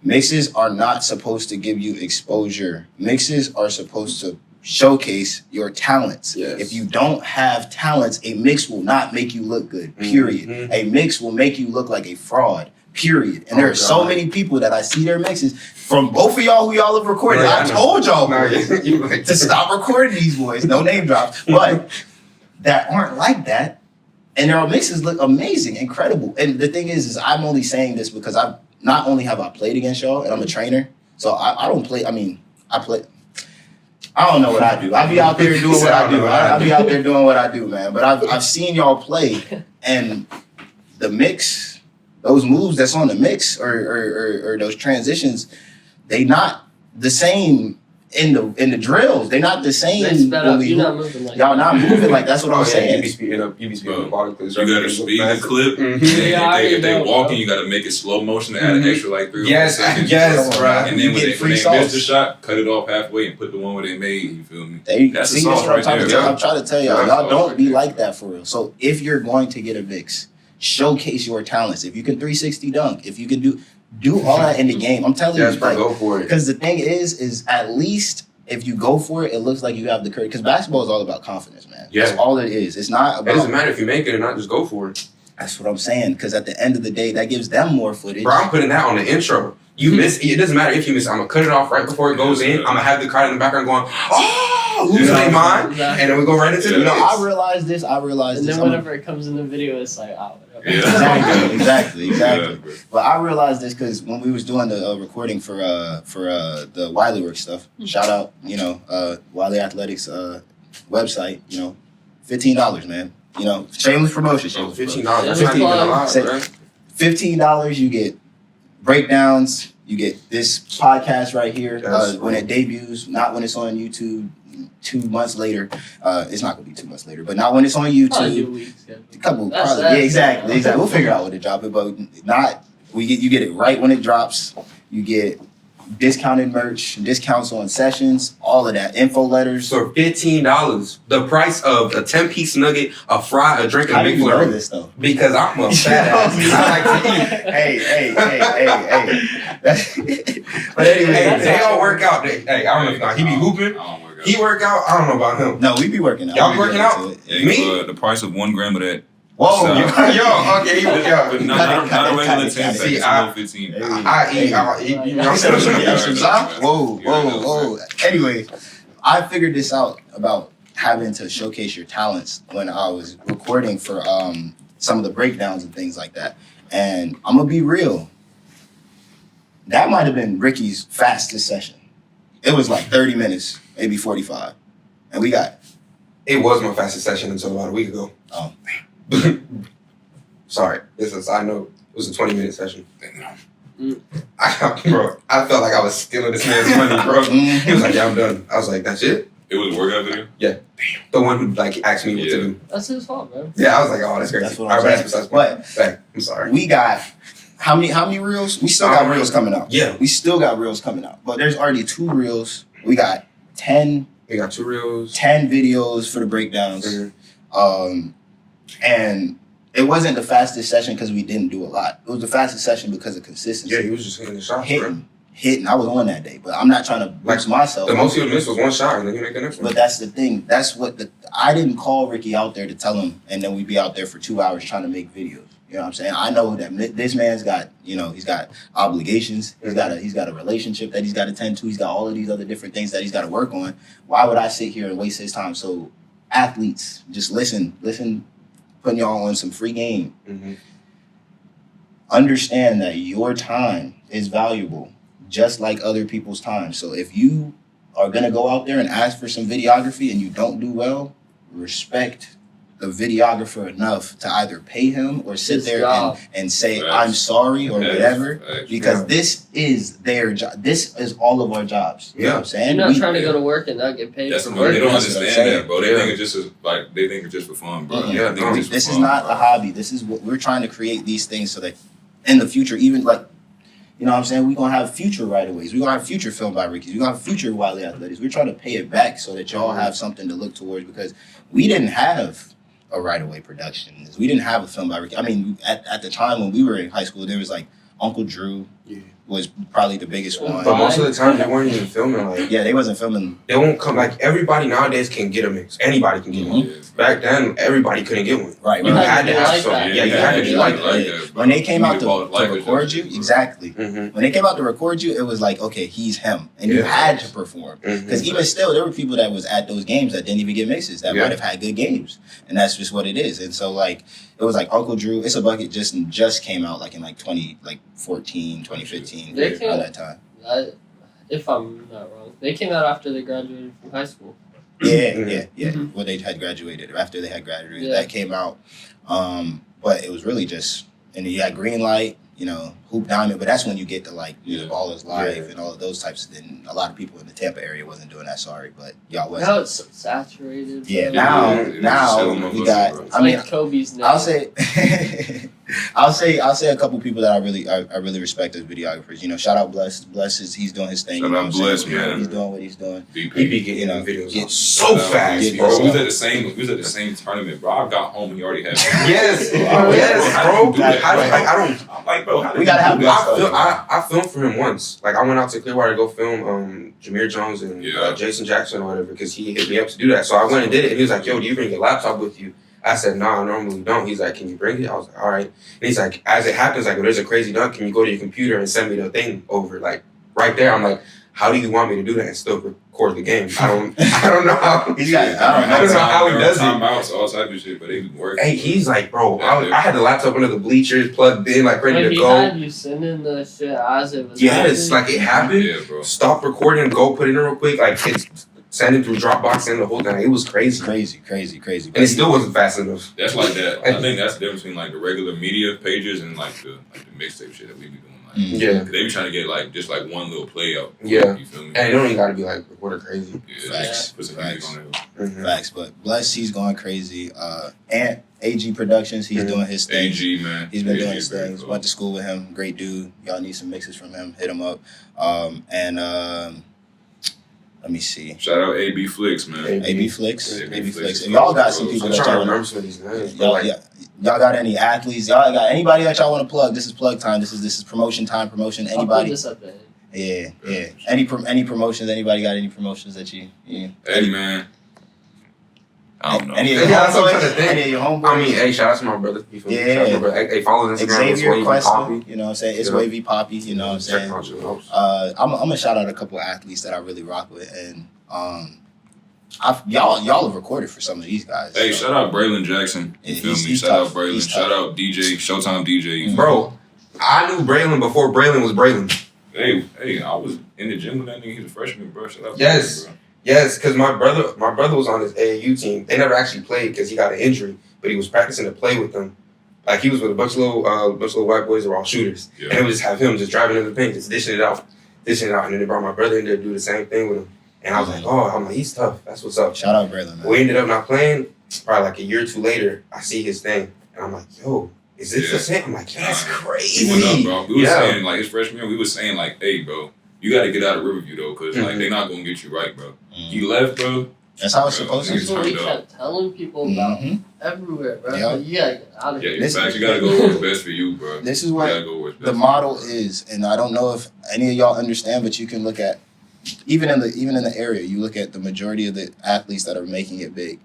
Mixes are not supposed to give you exposure. Mixes are supposed to showcase your talents. Yes. If you don't have talents, a mix will not make you look good. Period. Mm-hmm. A mix will make you look like a fraud. Period. And there are so many people that I see their mixes from both of y'all who y'all have recorded. Right, I told y'all like to stop recording these boys. No name drops, but that aren't like that. And their mixes look amazing, incredible. And the thing is I'm only saying this because I not only have I played against y'all, and I'm a trainer, so I don't play. I mean, I play. I don't know what I do. I be out there doing what I do. I be out there doing what I do, man. But I've seen y'all play, and the mix, those moves that's on the mix or those transitions, they not the same in the drills. They're not the same. You're not moving like y'all not moving like that's what I'm saying. You be speeding up. You be speeding up. You gotta speed the clip. Mm-hmm. If they walking, you gotta make it slow motion to add an extra like 3 or 4 seconds. Yes, bro. And then when they miss the shot, cut it off halfway and put the one where they made. You feel me? That's the sauce right there. I'm trying to tell y'all. Y'all don't be like that for real. So if you're going to get a mix, showcase your talents. If you can 360 dunk, if you can do all that in the game, I'm telling you, bro, go for it. Because the thing is at least if you go for it, it looks like you have the courage. Because basketball is all about confidence, man. Yeah. That's all it is. It's not about. It doesn't matter if you make it or not. Just go for it. That's what I'm saying. Because at the end of the day, that gives them more footage. Bro, I'm putting that on the intro. You miss. It doesn't matter if you miss. I'm gonna cut it off right before it goes in. I'm gonna have the crowd in the background going, "Oh, losing their mind," and then we go right into the. You know, I realized this. And then whenever it comes in the video, it's like, oh, whatever. Exactly. Yeah, But I realized this because when we was doing the recording for the Wylie work stuff, shout out, Wylie Athletics website, $15, man. Shameless promotion. $15. That's not even a lot, right? $15, you get breakdowns. You get this podcast right here when it debuts, not when it's on YouTube. 2 months later, it's not gonna be 2 months later, but not when it's on YouTube. A couple, probably, yeah, exactly. We'll figure out when to drop it, but you get it right when it drops. You get discounted merch, discounts on sessions, all of that, info letters. For $15, the price of a 10-piece nugget, a fry, a drink, and a big How do you know flurry. this though? Because I'm a fat ass. I like to eat. Hey. But anyway, They all work out. Hey, I don't know if he be hooping. He work out. I don't know about him. No, we be working out. Y'all be working out? Me? The price of 1 gram of that. Whoa, okay, But not a regular 10 See, pack. It's a little 15. I eat. You know what I'm saying? Whoa. Anyway, I figured this out about having to showcase your talents when I was recording for some of the breakdowns and things like that. And I'm gonna be real. That might have been Ricky's fastest session. It was like 30 minutes, maybe 45. And we got... It was my fastest session until about a week ago. Oh. Sorry, this is a side note. It was a 20-minute session. Bro, I felt like I was stealing this man's money, bro. He was like, "Yeah, I'm done." I was like, "That's it?" It was a workout video? Yeah. The one who asked me what to do. That's his fault, bro. Yeah, I was like, "Oh, that's crazy." That's what I'm saying. But I'm sorry. We got how many reels? We still got reels coming out. Yeah. We still got reels coming out. But there's already 2 reels. We got 10. We got 2 reels. 10 videos for the breakdowns. Mm-hmm. And it wasn't the fastest session because we didn't do a lot. It was the fastest session because of consistency. Yeah, he was just hitting the shots, bro. Hitting. I was on that day, but I'm not trying to boost myself. The most he would miss was 1 shot, and then you make the next one. But that's the thing. That's what I didn't call Ricky out there to tell him, and then we'd be out there for 2 hours trying to make videos. You know what I'm saying? I know that this man's got, he's got obligations. He's got a relationship that he's got to tend to. He's got all of these other different things that he's got to work on. Why would I sit here and waste his time? So athletes, just listen, putting y'all on some free game. Mm-hmm. Understand that your time is valuable, just like other people's time. So if you are going to go out there and ask for some videography and you don't do well, respect the videographer enough to either pay him or sit His there job. and say, Facts. I'm sorry or Facts. whatever. Facts. Because this is their job. This is all of our jobs. You know what I'm saying? You're not trying to go to work and not get paid That's for what they work. don't That's what I'm understand saying. that, bro. They think it's just they think it's just for fun, bro. Mhm. They think it's just for This fun, is not bro. a hobby. This is what we're trying to create these things so that in the future, even like, you know what I'm saying? We're going to have future right-of-ways. We're going to have future film by Ricky's. We're going to have future Wylie Athletics. We're trying to pay it back so that y'all have something to look towards because we didn't have a right-of-way production. We didn't have a film by Ricky. I mean, at the time when we were in high school, there was like Uncle Drew was probably the biggest one. But most of the time, they weren't even filming. Like, Yeah, they wasn't filming. they won't come. Like, everybody nowadays can get a mix. Anybody can get one. Yeah. Back then, everybody couldn't get one. Right, You You right. had to be have like something. that. Yeah, you had to be like that. that, bro. When they came You out need to call it life or record something, you, bro. exactly. Mm-hmm. When they came out to record you, it was like, okay, he's him. And you Yeah. had to perform. Because Mm-hmm. even still, there were people that was at those games that didn't even get mixes that Yeah. might have had good games. And that's just what it is. And so, like, it was like Uncle Drew, It's a Bucket just came out like in like 2014, 2015, They came- around that time. If I'm not wrong, they came out after they graduated from high school. Yeah, Mhm. yeah. Mhm. Well, they had graduated. After they had graduated, Yeah. that came out. But it was really just, and you had Green Light, you know, Hoop Diamond, but that's when you get to like, you know, Yeah. Ballers Live Yeah. and all of those types. Then a lot of people in the Tampa area wasn't doing that. Sorry, but y'all was. Now it's so saturated. Yeah, bro. now Yeah, it's now still we motherfuckers, got. bro. It's I mean, like Kobe's name. I'll say, I'll say a couple people that I really respect as videographers. You know, shout out Bless. Bless is he's doing his thing. Shout you know out what I'm saying? Bless, man. He's doing what he's doing. He be VP. getting You know, videos get- out so fast, get- Bro, bro. we was at the same tournament, bro. I got home and he already had. Yes, Bro, yes, how bro. do you do that, How do- bro? like, I don't. I'm like, bro, how do We you gotta have do that? I filmed for him once. Like, I went out to Clearwater to go film Jameer Jones and Yeah. Jason Jackson or whatever because he hit me up to do that. So I went and did it. And he was like, "Yo, do you bring your laptop with you?" I said, "No, I normally don't." He's like, "Can you bring it?" I was like, "All right." And he's like, "As it happens, like, if there's a crazy dunk, can you go to your computer and send me the thing over, like, right there?" I'm like, "How do you want me to do that and still record the game?" I don't know how. He's got. I don't know how he does it. Timeouts, all type of shit, but they be working. Hey, he's like, bro, I had the laptop under the bleachers, plugged in, like ready Like, to he go. had you sending the shit as it was Yes, happening. like it happened. Yeah, bro. Stop recording, go put it in real quick. Like it's sending through Dropbox and the whole thing. It was crazy, Crazy. and it still wasn't fast enough. That's like that. I think that's the difference between like the regular media pages and like the mixtape shit that we be doing. Like, Mm. Yeah, 'cause they be trying to get like just like one little play out. Yeah. You feel me? and it don't even gotta be like recorded crazy. Yeah, Facts. just put some music Facts. on there. Mhm. Facts, but Bless, he's going crazy. And AG Productions, he's Mhm. doing his thing. AG, man. He's been AG doing his very things. cool. Went to school with him. Great dude. Y'all need some mixes from him. Hit him up. Let me see. Shout out AB Flicks, man. AB. AB Flicks. AB AB Flicks. Flicks. If y'all got some I'm people I'm that trying to y'all remember want some of these names, but y'all, like, y'all got any athletes? Y'all got anybody that y'all want to plug? This is plug time. This is promotion time. Promotion. I'll put Anybody? this at the end. Yeah. Any promotions? Anybody got any promotions that you? Hey, man. I don't know. Any of Yeah, your that's what I'm trying to homeboys? think. Any of your homeboys? I mean, hey, shout out to my brother. You feel me? Shout out to my brother. Hey, follow his Instagram. It's Xavier Wavy Questa, Poppy. you know what I'm saying? It's Yeah. Wavy Poppy, you know what I'm Check saying? him out, your house. I'm gonna shout out a couple of athletes that I really rock with, and y'all have recorded for some of these guys. Hey, so. shout out Braylon Jackson. You Yeah, feel me? he's Shout tough. out Braylon. He's Shout tough. out DJ, Showtime DJ. You feel me? Bro, I knew Braylon before Braylon was Braylon. Hey, I was in the gym with that nigga. He's a freshman, bro. Shout out Yes. Braylon, bro. Yes, because my brother was on his AAU team. They never actually played because he got an injury, but he was practicing to play with them. Like he was with a bunch of little white boys that were all shooters, Yeah. and they would just have him just driving in the paint, just dishing it out, and then they brought my brother in there to do the same thing with him. And I was like, oh, I'm like, he's tough. That's what's up. Shout out Braylon, man. We ended up not playing. Probably like a year or two later, I see his thing, and I'm like, yo, is this the same? I'm like, yo, that's crazy. He went up, bro. We was Yeah. saying, like, his freshman year, we was saying, like, hey, bro, you got to get out of Riverview, though, because, like, Mhm. they not going to get you right, bro. Mm. He left, bro. That's how it's supposed to That's be. what we turned kept telling people about Mhm. everywhere, bro. Yeah. Like, you gotta get out of Yeah, here. in This- fact, you got to go where it's best for you, bro. This is You what got to go where it's best the for model is, and I don't know if any of y'all understand, but you can look at even in the area, you look at the majority of the athletes that are making it big.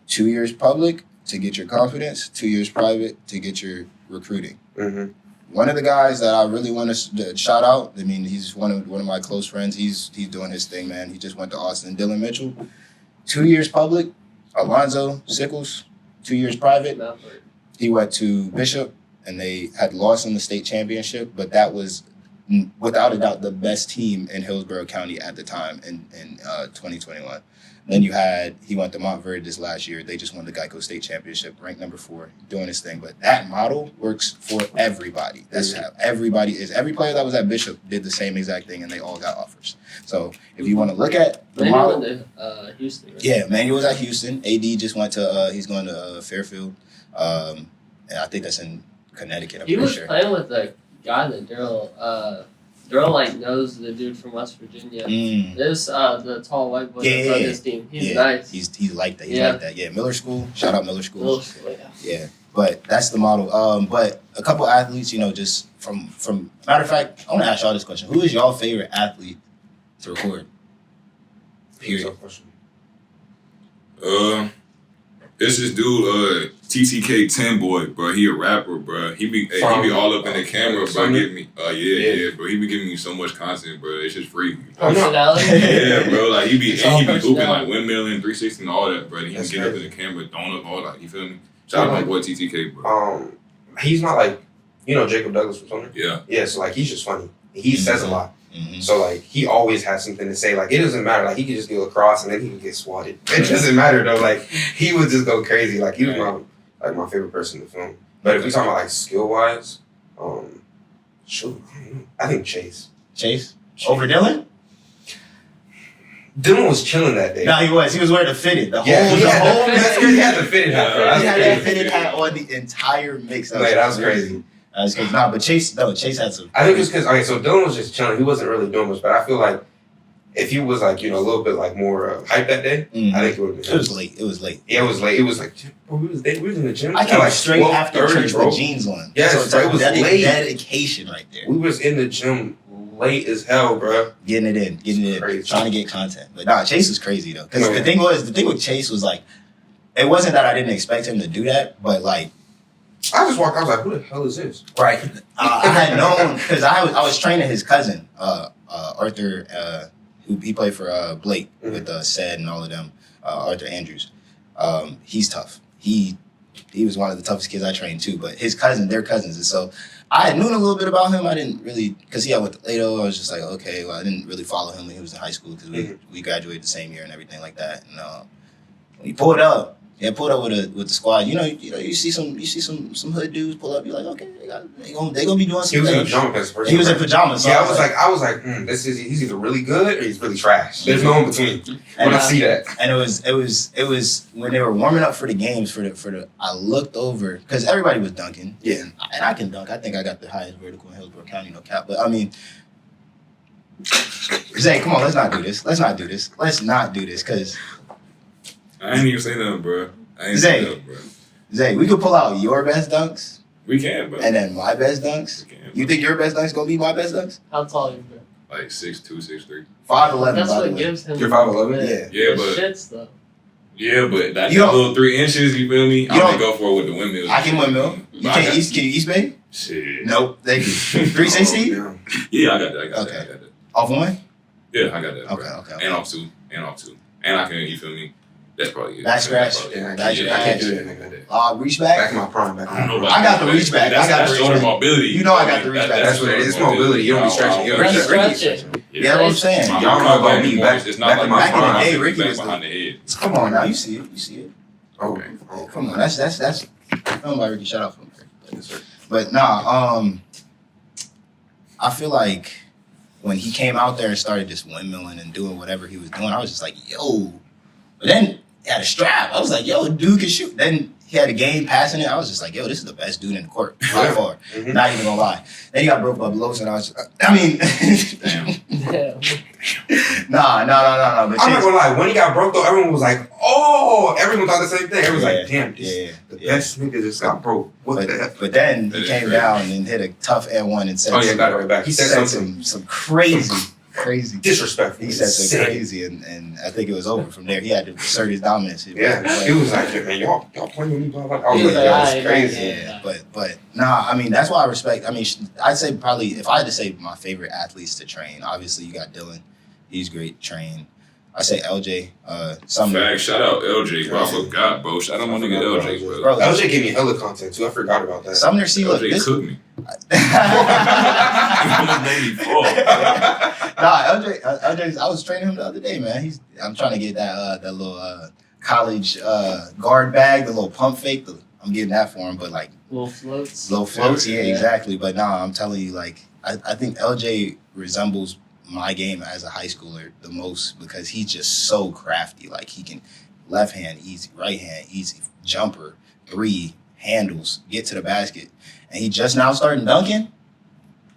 2 years public to get your confidence, 2 years private to get your recruiting. Mm-hmm. One of the guys that I really want to shout out, I mean, he's one of my close friends. He's doing his thing, man. He just went to Austin. Dylan Mitchell, 2 years public. Alonzo Sickles, 2 years private. Mountford. He went to Bishop, and they had lost in the state championship, but that was without a doubt, the best team in Hillsborough County at the time in 2021. Then he went to Montverde this last year. They just won the Geico State Championship, ranked number 4, doing his thing. But that model works for everybody. That's how everybody is. Every player that was at Bishop did the same exact thing, and they all got offers. So if you want to look at the model, went to Houston. Right? Yeah, Manuel was at Houston. AD just went to he's going to Fairfield, and I think that's in Connecticut. I'm He pretty was sure. playing with a guy that Daryl like knows the dude from West Virginia. This the tall white boy that's on his team. He's nice. He's like that. He's like that. Yeah, Miller School. Shout out Miller School. Yeah. But that's the model. But a couple athletes, just from matter of fact, I want to ask y'all this question: who is y'all favorite athlete to record? Period. It's this dude, TTK 10 boy, bro. He a rapper, bro. He be all up in the camera, bro. Give me, bro. He be giving me so much content, bro. It's just free. Personality. Yeah, bro. Like he be hooping like windmilling, 360 and all that, bro. He can get up in the camera, throwing up all that. You feel me? Shout out my boy TTK, bro. He's not like, Jacob Douglas from Sumner? Yeah. Yeah, so like he's just funny. He says a lot. Mm-hmm. So like he always has something to say. Like it doesn't matter. Like he could just do a cross and then he could get swatted. It doesn't matter though. Like he would just go crazy. Like he was my favorite person to film. But if we talking about like skill wise, I think Chase. Chase over Dylan. Dylan was chilling that day. No, he was. He was wearing the fitted. He had the fitted hat. He had that fitted hat on the entire mix. That was crazy. That's crazy. Nah, but Chase had some. I think it's because so Dylan was just chilling. He wasn't really doing much, but I feel like if he was like a little bit like more hype that day, I think it would have been. It was late. It was late. Yeah, it was late. It was like bro, we was in the gym. I came like straight after church with jeans on. Yes, so it was late. Dedication right there. We was in the gym late as hell, bro. Getting it in, Crazy. trying to get content. But nah, Chase was crazy though. Because the thing with Chase was like, it wasn't that I didn't expect him to do that, but like. I just walked out. I was like, "Who the hell is this?" Right. I had known because I was training his cousin, Arthur, who he played for Blake with Said and all of them. Arthur Andrews. He's tough. He was one of the toughest kids I trained too. But they're cousins, and so I had known a little bit about him. I didn't really because I went to Lato. I was just like, okay, well, I didn't really follow him when he was in high school because we graduated the same year and everything like that. And when he pulled up. Yeah, pulled up with the squad. You see some hood dudes pull up. You're like, okay, they gonna be doing some. He was in things. pajamas first. He was in pajamas. So yeah, I was like, he's either really good or he's really trash. There's no in between. When I see that, and it was when they were warming up for the games for the. I looked over because everybody was dunking. Yeah, and I can dunk. I think I got the highest vertical in Hillsborough County, no cap. But I mean. Zay, come on, let's not do this, because I ain't even say nothing, bro. Zay, we could pull out your best dunks. We can, bro. And then my best dunks. We can, you think your best dunks gonna be my best dunks? How tall are you, bro? Like 6'2", 6'3". 5'11". That's what gives him. You're 5'11". Yeah, but shits though. Yeah, but that little 3 inches, you feel me? I'm gonna go for it with the windmill. I can windmill. Can you East Bay? Shit. Nope. Thank you. 360? Yeah, I got that. I got that. Off one? Yeah, I got that. Okay. And off two. And I can, you feel me? That's probably it. Back scratch. I can't do that. Reach back. Back in my prime. I got the reach back. That's shoulder mobility. You know I got the reach back. That's what it is. It's mobility. You don't be stretching. You don't be stretching. Yeah, what I'm saying. Y'all know about me back in my prime. Hey, Ricky was behind the head. Come on now, you see it. Okay. Come on, that's. Come on, Ricky. Shout out for him. But nah, I feel like when he came out there and started just windmilling and doing whatever he was doing, I was just like, yo. But then he had a strap. I was like, yo, dude can shoot. Then he had a game passing it. I was just like, yo, this is the best dude in the court by far. Not even gonna lie. Then he got broke by Los, and I was just, Nah. But I'm not gonna lie. When he got broke though, everyone was like, "Oh!" Everyone thought the same thing. Everyone was like, "Damn, the best nigga just got broke." What the heck? But then he came down and hit a tough N1 and said, got it right back. He said some crazy disrespectful. He said some crazy, and I think it was over from there. He had to assert his dominance. Yeah, he was like, "Man, y'all playing with me, blah blah." I was like, "That's crazy." Yeah, but nah. I mean, that's why I respect. I mean, I'd say probably if I had to say my favorite athletes to train, obviously you got Dylan. He's great to train. I say LJ. Fact, shout out LJ, bro. I forgot, bro. Shout out my nigga LJ, bro. LJ gave me hella content too. I forgot about that. Sumner, see, look, LJ cooked me. almost made me fall. LJ, I was training him the other day, man. I'm trying to get that little college guard bag, the little pump fake. I'm getting that for him, but like Little floats. Yeah, exactly. But I'm telling you, like I think LJ resembles my game as a high schooler the most because he's just so crafty. Like he can left hand easy, right hand easy, jumper, three, handles, get to the basket. And he just now started dunking.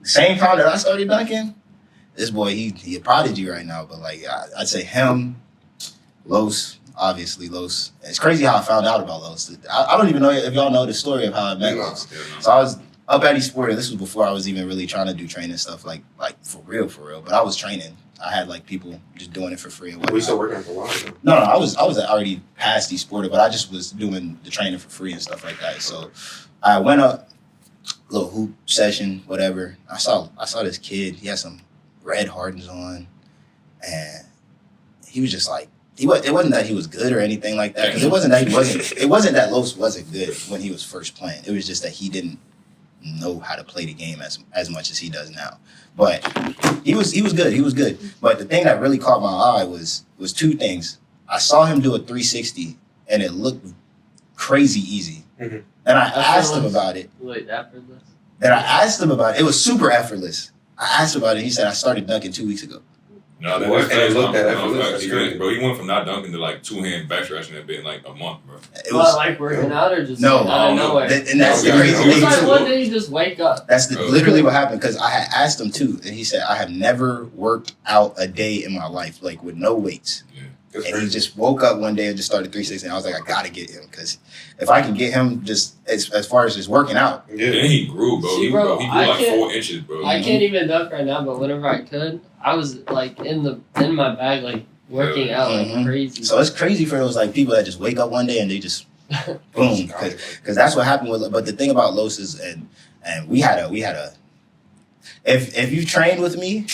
Same time that I started dunking. This boy, he a prodigy right now. But like I'd say him, Los, obviously Los. It's crazy how I found out about Los. I don't even know if y'all know the story of how I met Los. So I was up at Esporter. This was before I was even really trying to do training stuff like for real. But I was training. I had like people just doing it for free and whatnot. We still working at the Wylie? No, I was already past Esporter, but I just was doing the training for free and stuff like that. So I went up, little hoop session, whatever. I saw this kid. He had some red Hardens on, and he was just like it wasn't that he was good or anything like that because it wasn't that Los wasn't good when he was first playing. It was just that he didn't know how to play the game as much as he does now. But he was good. He was good. But the thing that really caught my eye was two things. I saw him do a 360, and it looked crazy easy. Mm-hmm. And I asked him about it. Wait, effortless? And I asked him about it. It was super effortless. I asked him about it. He said, I started dunking 2 weeks ago. No, And it looked that effortless. That's crazy, bro. He went from not dunking to like two-hand backstretching that bit in like a month, bro. It was like working out or just no, out of nowhere? And that's the Okay. crazy It's thing like too. one day you just wake up. That's literally what happened because I had asked him too, and he said, I have never worked out a day in my life, like with no weights. Yeah. And he just woke up one day and just started 360. And I was like, I gotta get him because if I can get him just as far as just working out. Yeah. Then he grew, bro. See, He bro, grew I like can't- 4 inches, bro. I can't even dunk right now, but whenever I could, I was like in my bag, like working out like Mhm. crazy. So it's crazy for those like people that just wake up one day and they just boom, because that's what happened with. But the thing about Los is, and we had a. If you trained with me,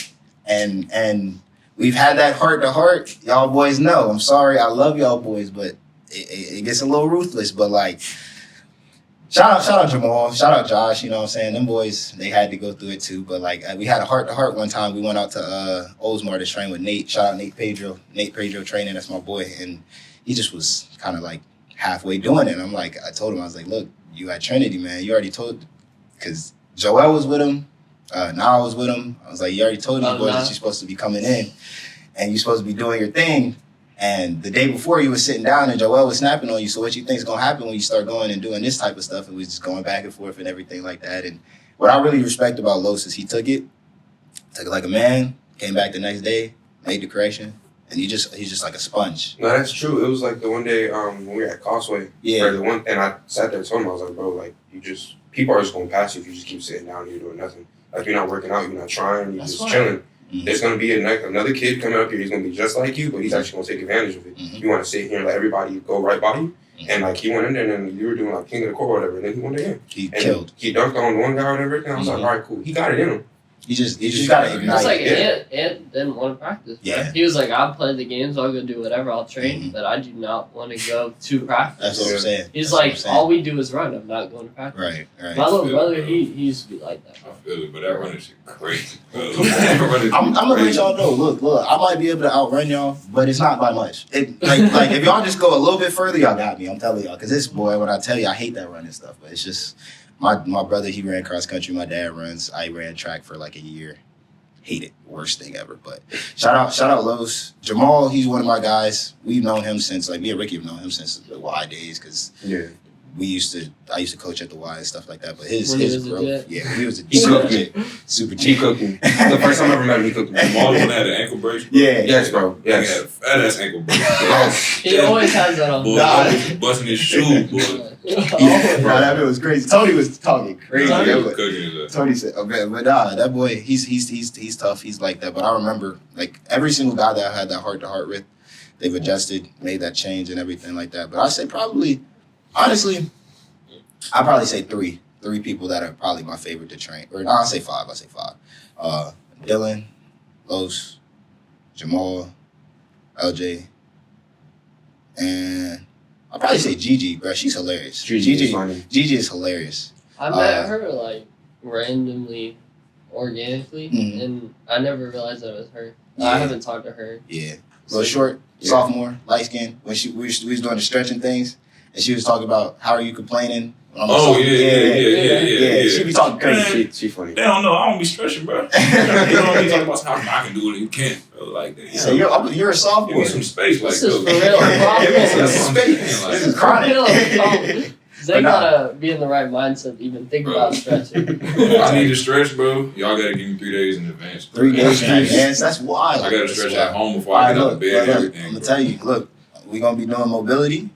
and we've had that heart to heart, y'all boys know. I'm sorry, I love y'all boys, but it gets a little ruthless. But like, shout out Jamal, shout out Josh. You know what I'm saying? Them boys, they had to go through it too. But like, we had a heart to heart one time. We went out to Oldsmar to train with Nate. Shout out Nate Pedro. Nate Pedro training. That's my boy, and he just was kind of like halfway doing it. And I'm like, I told him, I was like, look, you at Trinity, man. You already told, because Joel was with him. Now I was with him. I was like, you already told these boys that you're supposed to be coming in and you're supposed to be doing your thing. And the day before you were sitting down and Joel was snapping on you. So what you think is going to happen when you start going and doing this type of stuff? And we just going back and forth and everything like that. And what I really respect about Los is he took it like a man, came back the next day, made the correction. And he's just like a sponge. No, that's true. It was like the one day when we were at Causeway. Yeah. And I sat there and told him, I was like, bro, like people are just going to pass you if you just keep sitting down and you're doing nothing. Like you're not working out, you're not trying, you're just chilling. Mm-hmm. There's going to be another kid coming up here. He's going to be just like you, but he's actually going to take advantage of it. Mm-hmm. You want to sit here and let everybody go right by you. Mm-hmm. And like he went in there and then you were doing like king of the court or whatever. And then he went in. He And killed. He dunked on one guy or whatever. And I was like, all right, cool. He got it in him. You just gotta ignite. It's like it. Ant didn't want to practice. Yeah. He was like, I'll play the games, I'll go do whatever, I'll train, Mhm. but I do not want to go to practice. That's what I'm saying. He's That's what I'm like, saying. all we do is run. I'm not going to practice. Right. My little brother, he used to be like that. I feel it, but that running shit crazy. I'm gonna let y'all know. Look, I might be able to outrun y'all, but it's not by much. Like if y'all just go a little bit further, y'all got me. I'm telling y'all, because this boy, when I tell you, I hate that running stuff, but it's just my brother. He ran cross country. My dad runs. I ran track for like a year. Hate it, worst thing ever. But shout out Los. Jamal, he's one of my guys. We've known him since me and Ricky have known him since the Y days because I used to coach at the Y and stuff like that. But his growth, he was a He cooked me. super He cooked me. The first time I ever met him, he cooked me. Jamal one had an ankle brace. Bro. Yeah. Yes, bro. He had Yes. a fat ass ankle brace. He always has that on. Boy, Nah. I was busting his shoe, boy. That was crazy. Tony was talking crazy. Tony He Yeah, was but- cooking his ass. Tony said, "Okay, but that boy, he's tough. He's like that." But I remember, like every single guy that I had that heart to heart with, they've adjusted, made that change, and everything like that. But I say honestly, I'd probably say three people that are probably my favorite to train. Or no, I'll say five. Dylan, Los, Jamal, LJ, and I'll probably say Gigi, bro. She's hilarious. Gigi is funny. Gigi is hilarious. I met her like randomly organically, Mhm. and I never realized that it was her. Yeah. I haven't talked to her. Yeah. Little short, sophomore, light skin. When we was doing the stretching things, and she was talking about how are you complaining? When I'm Oh sophomore. yeah. She be talking crazy. She funny. They don't know. I don't be stretching, bro. You don't be talking about how I can do it and you can't. Bro. Like that. So you're a sophomore. Give me some space, like This is yo. for real. Give me some That's what I'm space. saying, like- This is chronic. They But nah. gotta be in the right mindset to even think Bro. about stretching. If I need to stretch, bro, y'all gotta give me 3 days in advance. Bro. 3 days in advance. That's wild. I gotta That's stretch wild. at home before I get out of bed and everything. I'm gonna bro. tell you. Look, we gonna be doing mobility.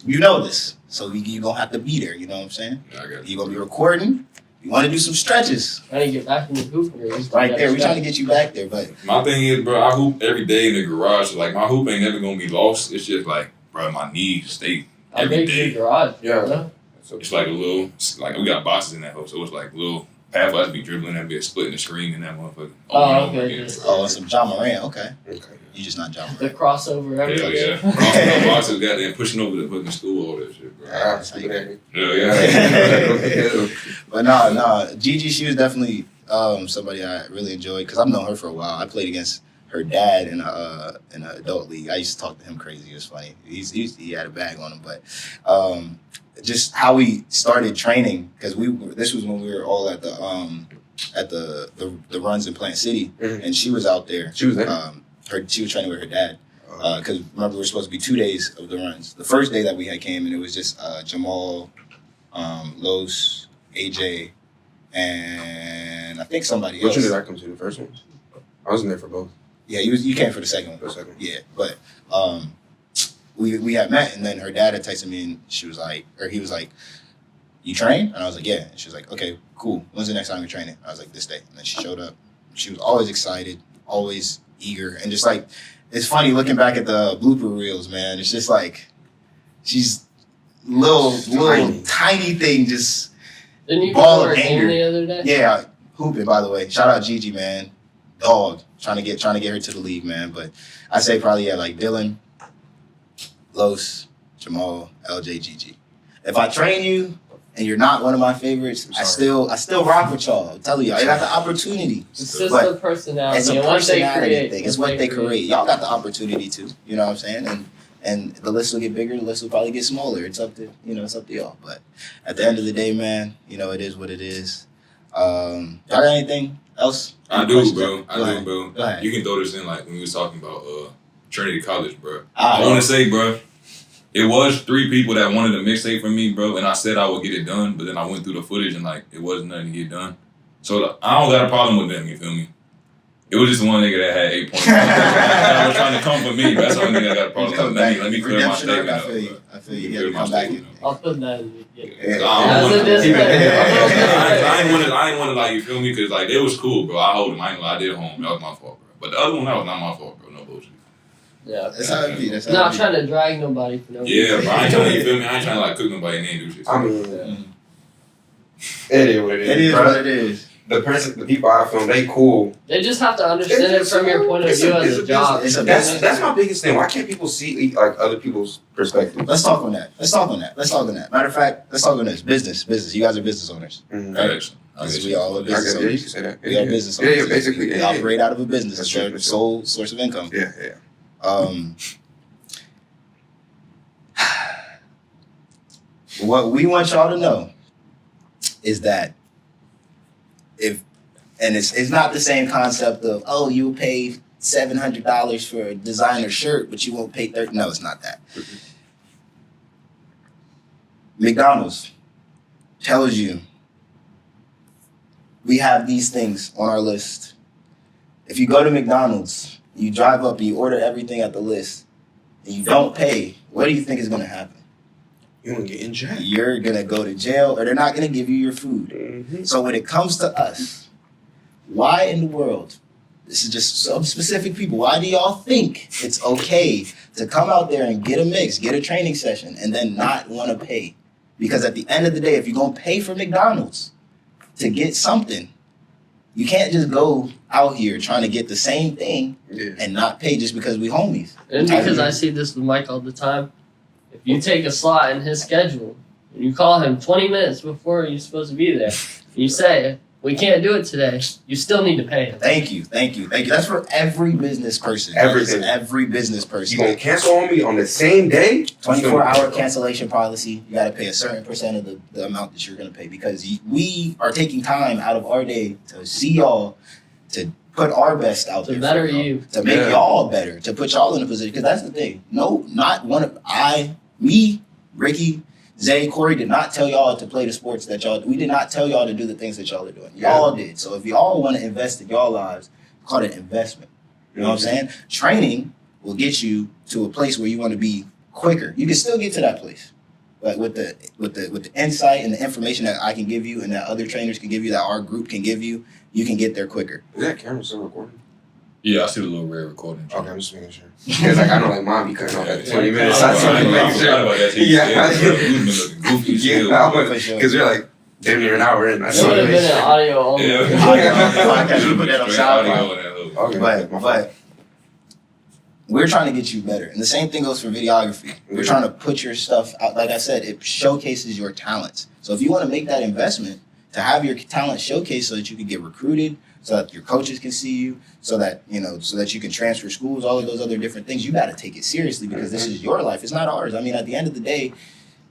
You know this, so you gonna have to be there. You know what I'm saying? Yeah, I got You gonna be recording. You want to do some stretches Trying to get back in the hoop here. right there. We trying to get you back there, but My thing is, bro, I hoop every day in the garage. So, like, my hoop ain't never gonna be lost. It's just like, bro, my knees stay I every make your day. garage. Yeah. bro. It's like a little, it's like we got boxes in that hoop, so it's like a little half of us be dribbling that bit, splitting the screen in that motherfucker. Oh, over and over okay, again, yeah. bro. and some John Moran. Okay, Okay. you just not John The Moran. crossover Hell everything. yeah. Crossing the boxes, goddamn, pushing over the fucking stool, all that shit, bro. Ah, stupid ass. Hell yeah. But nah. Gigi, she was definitely somebody I really enjoyed because I've known her for a while. I played against her dad in an adult league. I used to talk to him crazy. It was funny. He had a bag on him, but just how we started training because this was when we were all at the runs in Plant City, Mhm. and she was out there. She was there. She was training with her dad. Because remember, we were supposed to be 2 days of the runs. The first day that we had came, and it was just Jamal, Los, AJ, and I think somebody Which else. one did I come to? The first one? I wasn't there for both. Yeah, you came for the second one. For the second one. Yeah, but we had met, and then her dad had texted me, and he was like, "You train?" And I was like, "Yeah." And she was like, "Okay, cool. When's the next time you're training?" I was like, "This day." And then she showed up. She was always excited, always eager, and just like it's funny looking back at the blooper reels, man. It's just like she's little tiny thing, just Didn't you Ball go to of our game anger. the other day? yeah, hooping. By the way, shout out Gigi, man, dog, trying to get her to the league, man. But I say probably like Dylan, Los, Jamal, LJ, Gigi. If I train you and you're not one of my favorites, I still rock with y'all. I'm telling you, I got the opportunity. It's just But the personality. It's a and what they personality create. thing. It's what they create. Y'all got the opportunity too. You know what I'm saying? And the list will get bigger. The list will probably get smaller. It's up to y'all. But at the end of the day, man, it is what it is. Y'all got anything else? I Any do, questions? bro. Go ahead. Bro. Go ahead. You can throw this in like when we was talking about Trinity College, bro. Ah, I want to say, bro, it was 3 people that wanted a mixtape from me, bro, and I said I would get it done, but then I went through the footage and like it wasn't nothing to get done. So I don't got a problem with them. You feel me? It was just one nigga that had 8 points. That was trying to come for me. That's the only thing I got a problem with. Let me clear my Redemption arc, statement I up. feel you. bro. I feel you. Let me You clear gotta my come back statement in. up. I'll put that in. Yeah. I As a disclaimer. I ain't want to like, you feel me? Because like it was cool, bro. I hold him. I ain't gonna lie, I did home. That was my fault, bro. But the other one, that was not my fault, bro. No bullshit. Yeah. That's how it be. That's how Not it be. trying to drag nobody for no Yeah, reason. bro. I ain't trying to, you feel me? I ain't trying to like cook nobody and do shit. I mean, it is what it is. It is bro. what it is. The people I film, they cool. They just have to understand it from your point of view as a job. It's a That's my biggest thing. Why can't people see like other people's perspective? Let's talk on that. Matter of fact, let's talk on this. Business. You guys are business owners. Mm-hmm. Facts. We all are business Yeah, you owners. can say that. We are business Yeah, owners. basically. We Yeah, operate out of a business. That's It's true, our that's true. sole source of income. Yeah. What we want y'all to know is that it's not the same concept of you'll pay $700 for a designer shirt, but you won't pay $30. No, it's not that. McDonald's tells you we have these things on our list. If you go to McDonald's, you drive up and you order everything at the list, and you don't pay, what do you think is going to happen? You want to get in jail? You're going to go to jail, or they're not going to give you your food. Mm-hmm. So when it comes to us, why in the world, this is just some specific people, why do y'all think it's okay to come out there and get a mix, get a training session, and then not want to pay? Because at the end of the day, if you're going to pay for McDonald's to get something, you can't just go out here trying to get the same thing and not pay just because we homies. And because I see this with Mike all the time, if you take a slot in his schedule and you call him 20 minutes before you're supposed to be there, You say, we can't do it today. You still need to pay us. Thank you. That's for every business person. Everything. Every business person. You gonna cancel on me on the same day? 24-hour cancellation policy. You got to pay a certain percent of the amount that you're going to pay because we are taking time out of our day to see y'all, to put our best out there. To better y'all, you. to make y'all better. To put y'all in a position. Because that's the thing. No, not one of me, Ricky, Zay, Corey did not tell y'all to play the sports that y'all. We did not tell y'all to do the things that y'all are doing. Y'all did. So if y'all want to invest in y'all lives, call it investment. You know what I'm saying? Training will get you to a place where you want to be quicker. You can still get to that place, but with the insight and the information that I can give you and that other trainers can give you, that our group can give you, you can get there quicker. Is that camera still recording? Yeah, I see the little red recording. Okay, I'm just making sure. Because I know mom be cutting off at 20 minutes. I I just want to make sure. Yeah. Because we're like damn near an hour in. I It would have been an audio only. Put that on SoundCloud. Okay, But we're trying to get you better. And the same thing goes for videography. We're trying to put your stuff out. Like I said, it showcases your talents. So if you want to make that investment to have your talent showcased so that you can get recruited, so that your coaches can see you, so that so that you can transfer schools, all of those other different things, you got to take it seriously because this is your life. It's not ours. I mean, at the end of the day,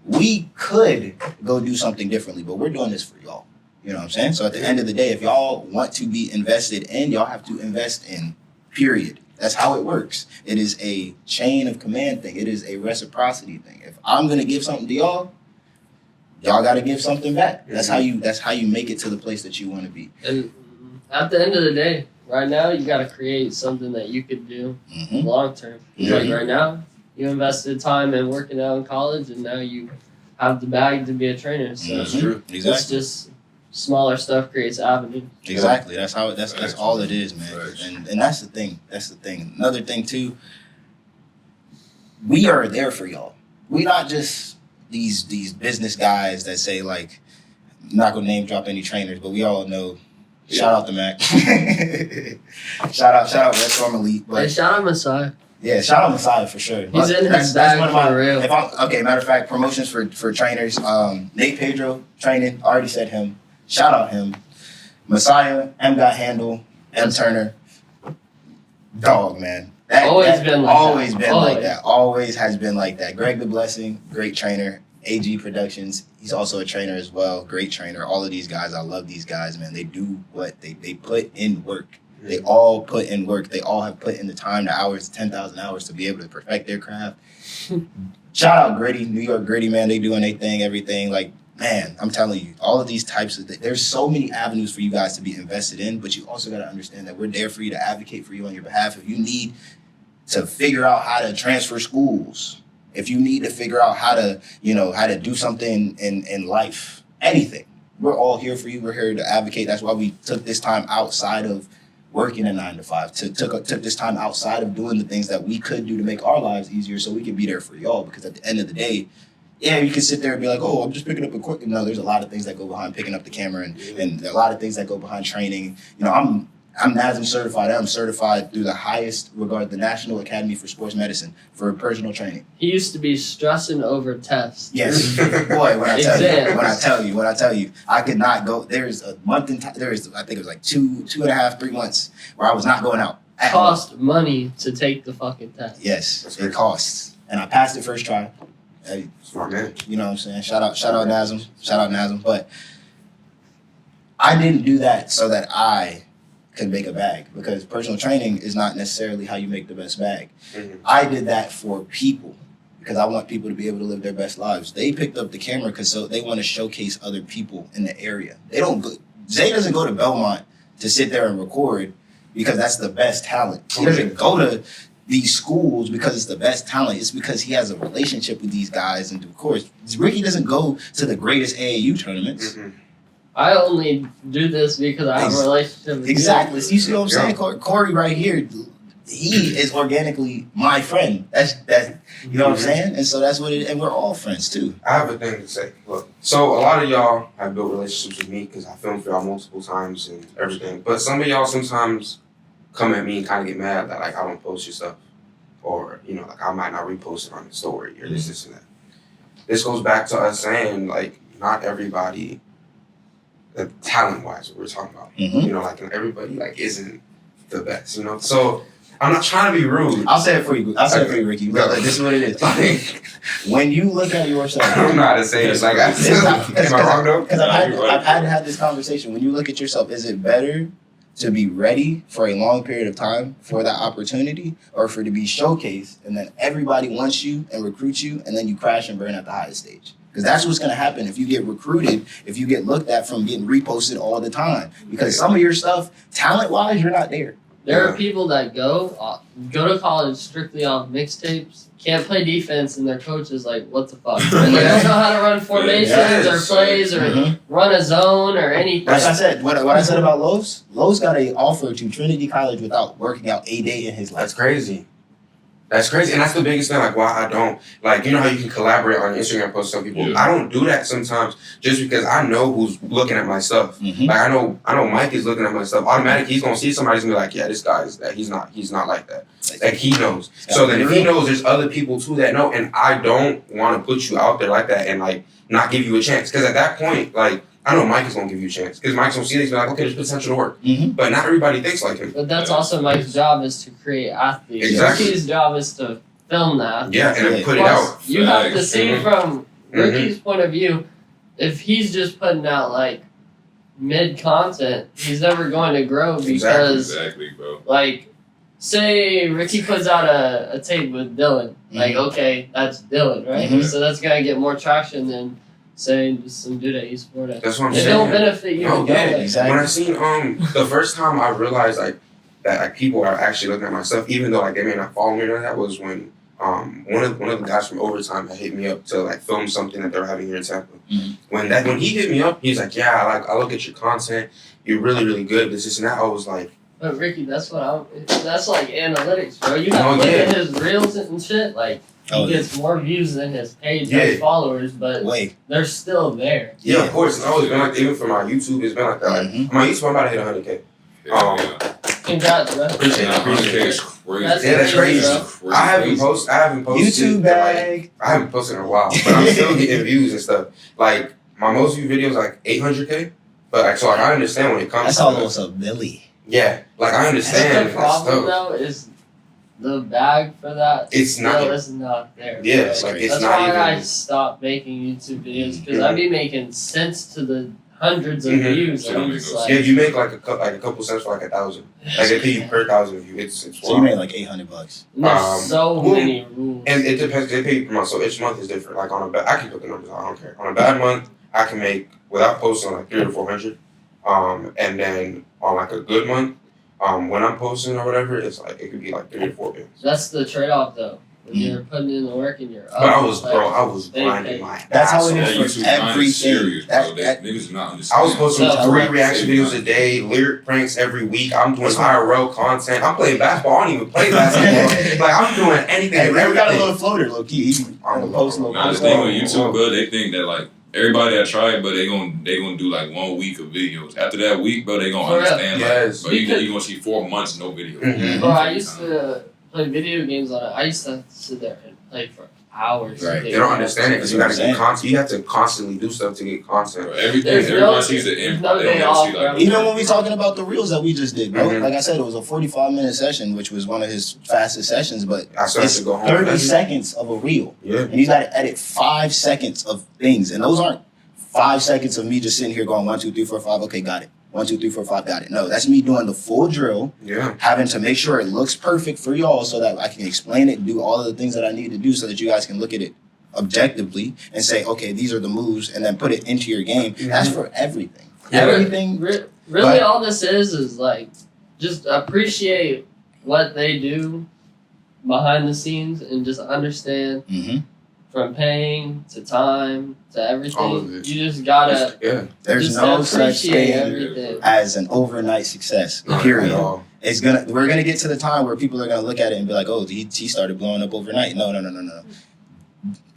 we could go do something differently, but we're doing this for y'all. You know what I'm saying? So at the end of the day, if y'all want to be invested in, y'all have to invest in, period. That's how it works. It is a chain of command thing. It is a reciprocity thing. If I'm going to give something to y'all got to give something back. That's how you make it to the place that you want to be. And at the end of the day, right now, you got to create something that you could do long term. Like right now, you invested time in working out in college, and now you have the bag to be a trainer. So That's true. Exactly. It's just smaller stuff creates avenues. Exactly. That's how. That's all it is, man. Right. And that's the thing. That's the thing. Another thing too. We are there for y'all. We're not just these business guys that say like, I'm not gonna name drop any trainers, but we all know. Shout out to Mac. shout out Red Storm Elite. But Hey, shout out Messiah. yeah, shout out Messiah for sure. He's in his bag for real. Okay, matter of fact, promotions for trainers. Nate Pedro training. I already said him. Shout out him. Messiah, M. Got Handle, M. Turner. Dog, man. Always been like that. Always has been like that. Greg the Blessing, great trainer. AG Productions, he's also a trainer as well. Great trainer. All of these guys, I love these guys, man. They do what they put in work. They all put in work. They all have put in the time, the hours, 10,000 hours to be able to perfect their craft. Shout out Gritty, New York Gritty, man. They doing their thing, everything. Like, man, I'm telling you, all of these types of there's so many avenues for you guys to be invested in, but you also got to understand that we're there for you to advocate for you on your behalf. If you need to figure out how to transfer schools, if you need to figure out how to, how to do something in life, anything, we're all here for you. We're here to advocate. That's why we took this time outside of working a 9 to 5, took this time outside of doing the things that we could do to make our lives easier so we can be there for y'all. Because at the end of the day, yeah, you can sit there and be like, oh, I'm just picking up a quick. No, there's a lot of things that go behind picking up the camera and a lot of things that go behind training. I'm NASM certified. I'm certified through the highest regard, the National Academy for Sports Medicine, for personal training. He used to be stressing over tests. Yes, boy. When I tell you, I could not go. There's a month in time. I think it was like 2.5, 3 months where I was not going out. It cost money to take the fucking test. Yes, it costs, and I passed it first try. Hey, smart man. You know what I'm saying? Shout out NASM. But I didn't do that so that I could make a bag, because personal training is not necessarily how you make the best bag. I did that for people because I want people to be able to live their best lives. They picked up the camera because they want to showcase other people in the area. Zay doesn't go to Belmont to sit there and record because that's the best talent. He doesn't go to these schools because it's the best talent. It's because he has a relationship with these guys. And of course, Ricky doesn't go to the greatest AAU tournaments. I only do this because I have a relationship with Exactly. You see what I'm saying? Corey right here, he is organically my friend. That's you know what I'm saying? And so that's what and we're all friends too. I have a thing to say. Look, so a lot of y'all have built relationships with me because I filmed for y'all multiple times and everything. But some of y'all sometimes come at me and kind of get mad that like I don't post your stuff, or like I might not repost it on the story or this and that. This goes back to us saying like not everybody the talent-wise, what we're talking about. Mhm. You know, like everybody like isn't the best. You know, so I'm not trying to be rude. I'll say it for you. Ricky. Go. Like, this is what it is. When you look at yourself, I don't know how to say this. Like, am I wrong though? Because I've had to have this conversation. When you look at yourself, is it better to be ready for a long period of time for that opportunity, or for it to be showcased and then everybody wants you and recruits you, and then you crash and burn at the highest stage? Because that's what's going to happen if you get recruited, if you get looked at from getting reposted all the time. Because some of your stuff, talent-wise, you're not there. There are people that go to college strictly off mixtapes, can't play defense, and their coach is like, what the fuck? And they don't know how to run formations or plays or run a zone or anything. Like I said, what I said about Lowe's got an offer to Trinity College without working out a day in his life. That's crazy. That's crazy. And that's the biggest thing, like, why I don't, like, you know how you can collaborate on Instagram posts with some people? Yeah. I don't do that sometimes just because I know who's looking at my stuff. Mhm. Like, I know Mike is looking at my stuff. Automatically, he's going to see somebody's going to be like, yeah, this guy is that. He's not like that. Like, he knows. So then if he knows, there's other people, too, that know. And I don't want to put you out there like that and, like, not give you a chance. Because at that point, like, I know Mike is going to give you a chance. Because Mike's going to see this and be like, okay, there's potential to work. Mhm. But not everybody thinks like him. But that's also Mike's job, is to create athletes. Exactly. Ricky's job is to film that. Yeah, and then put it Plus, out. you have to Facts. see from Ricky's point of view, if he's just putting out like mid content, he's never going to grow because Exactly, bro. like say Ricky puts out a tape with Dylan. Like, okay, that's Dylan, right? Mhm. So that's gonna get more traction than saying just some dude at eSport. That's what I'm It saying. don't benefit you. Oh, to go yeah, there. exactly. When I seen the first time I realized like that like people are actually looking at my stuff, even though like they may not follow me or that, was when one of the guys from Overtime had hit me up to like film something that they're having here in Tampa. Mhm. When he hit me up, he's like, yeah, I look at your content, you're really, really good, this and that. I was like, But Ricky, that's that's like analytics, bro. You Oh, have to look yeah. at his reels and shit. Like he gets more views than his page Yeah. has followers, but Wait. they're still there. yeah, of course. It's always been like that. Even for my YouTube, it's been like that. Like, Mhm. my YouTube, I'm about to hit 100K. Yeah. Congrats, bro. Appreciate it. Appreciate it. Crazy. That's Yeah, that's crazy. bro. I haven't posted YouTube like, bag. I haven't posted in a while, but I'm still getting views and stuff. Like my most viewed videos like 800K, but like so like I understand when it comes. That's to almost a Billy. Yeah, like I understand. The problem that stuff. though is the bag for that. It's not- still is not there. Yeah, right? like it's That's not why even. I stopped making YouTube videos because I'd be making sense to the hundreds of Mhm. views. Shit And don't I'm make just no like, Yeah, if you make like a couple cents for like 1,000. Like they pay you per 1,000 view. It's So you wild. made like $800. and there's so well, many rules. And it depends. They pay you per month, so each month is different. Like on a bad, I can put the numbers out. I don't care. On a bad month, I can make without posting like 300 to 400. And then on like a good month, when I'm posting or whatever, it's like it could be like 3 to 4 bands. That's the trade-off, though. When you're putting in the work and you're up. But I was like, grinding my That's how ass it off. is. Yeah, for YouTube kind of everything. serious, bro. That- Niggas not I understand. was posting So- 3 reaction videos a day, lyric pranks every week. I'm doing IRL content. I'm playing basketball. I don't even play basketball. Like I'm doing anything. Hey, and we got a everything. little floater, low key. He post little Nah, the post. thing with YouTube, bro, they think that like everybody that tried, but they gonna do like 1 week of videos. After that week, bro, they gonna For real. understand. Yes. Like, bro, you gonna see 4 months no video. Mhm. Bro, I used to play video games on it. I used to sit there and play for hours. Right. They don't understand it because you gotta That's what I'm get content. You have to constantly do stuff to get content. Bro, everything, There's everybody no- sees the there's end. no They day don't off, see like bro. Even when we talking about the reels that we just did, bro. Mhm. Like I said, it was a 45-minute session, which was one of his fastest sessions, but I still have it's to go home. 30 seconds of a reel. Yeah. And you got to edit 5 seconds of things. And those aren't 5 seconds of me just sitting here going 1, 2, 3, 4, 5. Okay, got it. 1, 2, 3, 4, 5. Got it. No, that's me doing the full drill, Yeah. having to make sure it looks perfect for y'all so that I can explain it, do all of the things that I need to do so that you guys can look at it objectively and say, okay, these are the moves, and then put it into your game. That's for everything. Yeah. Everything. Really, But- all this is like just appreciate what they do behind the scenes and just understand Mm-hmm. from paying to time to everything. All of it. You just gotta Yeah. There's just no such appreciate thing everything. as an overnight success. Not Period. at all. We're gonna get to the time where people are gonna look at it and be like, oh, he started blowing up overnight. No.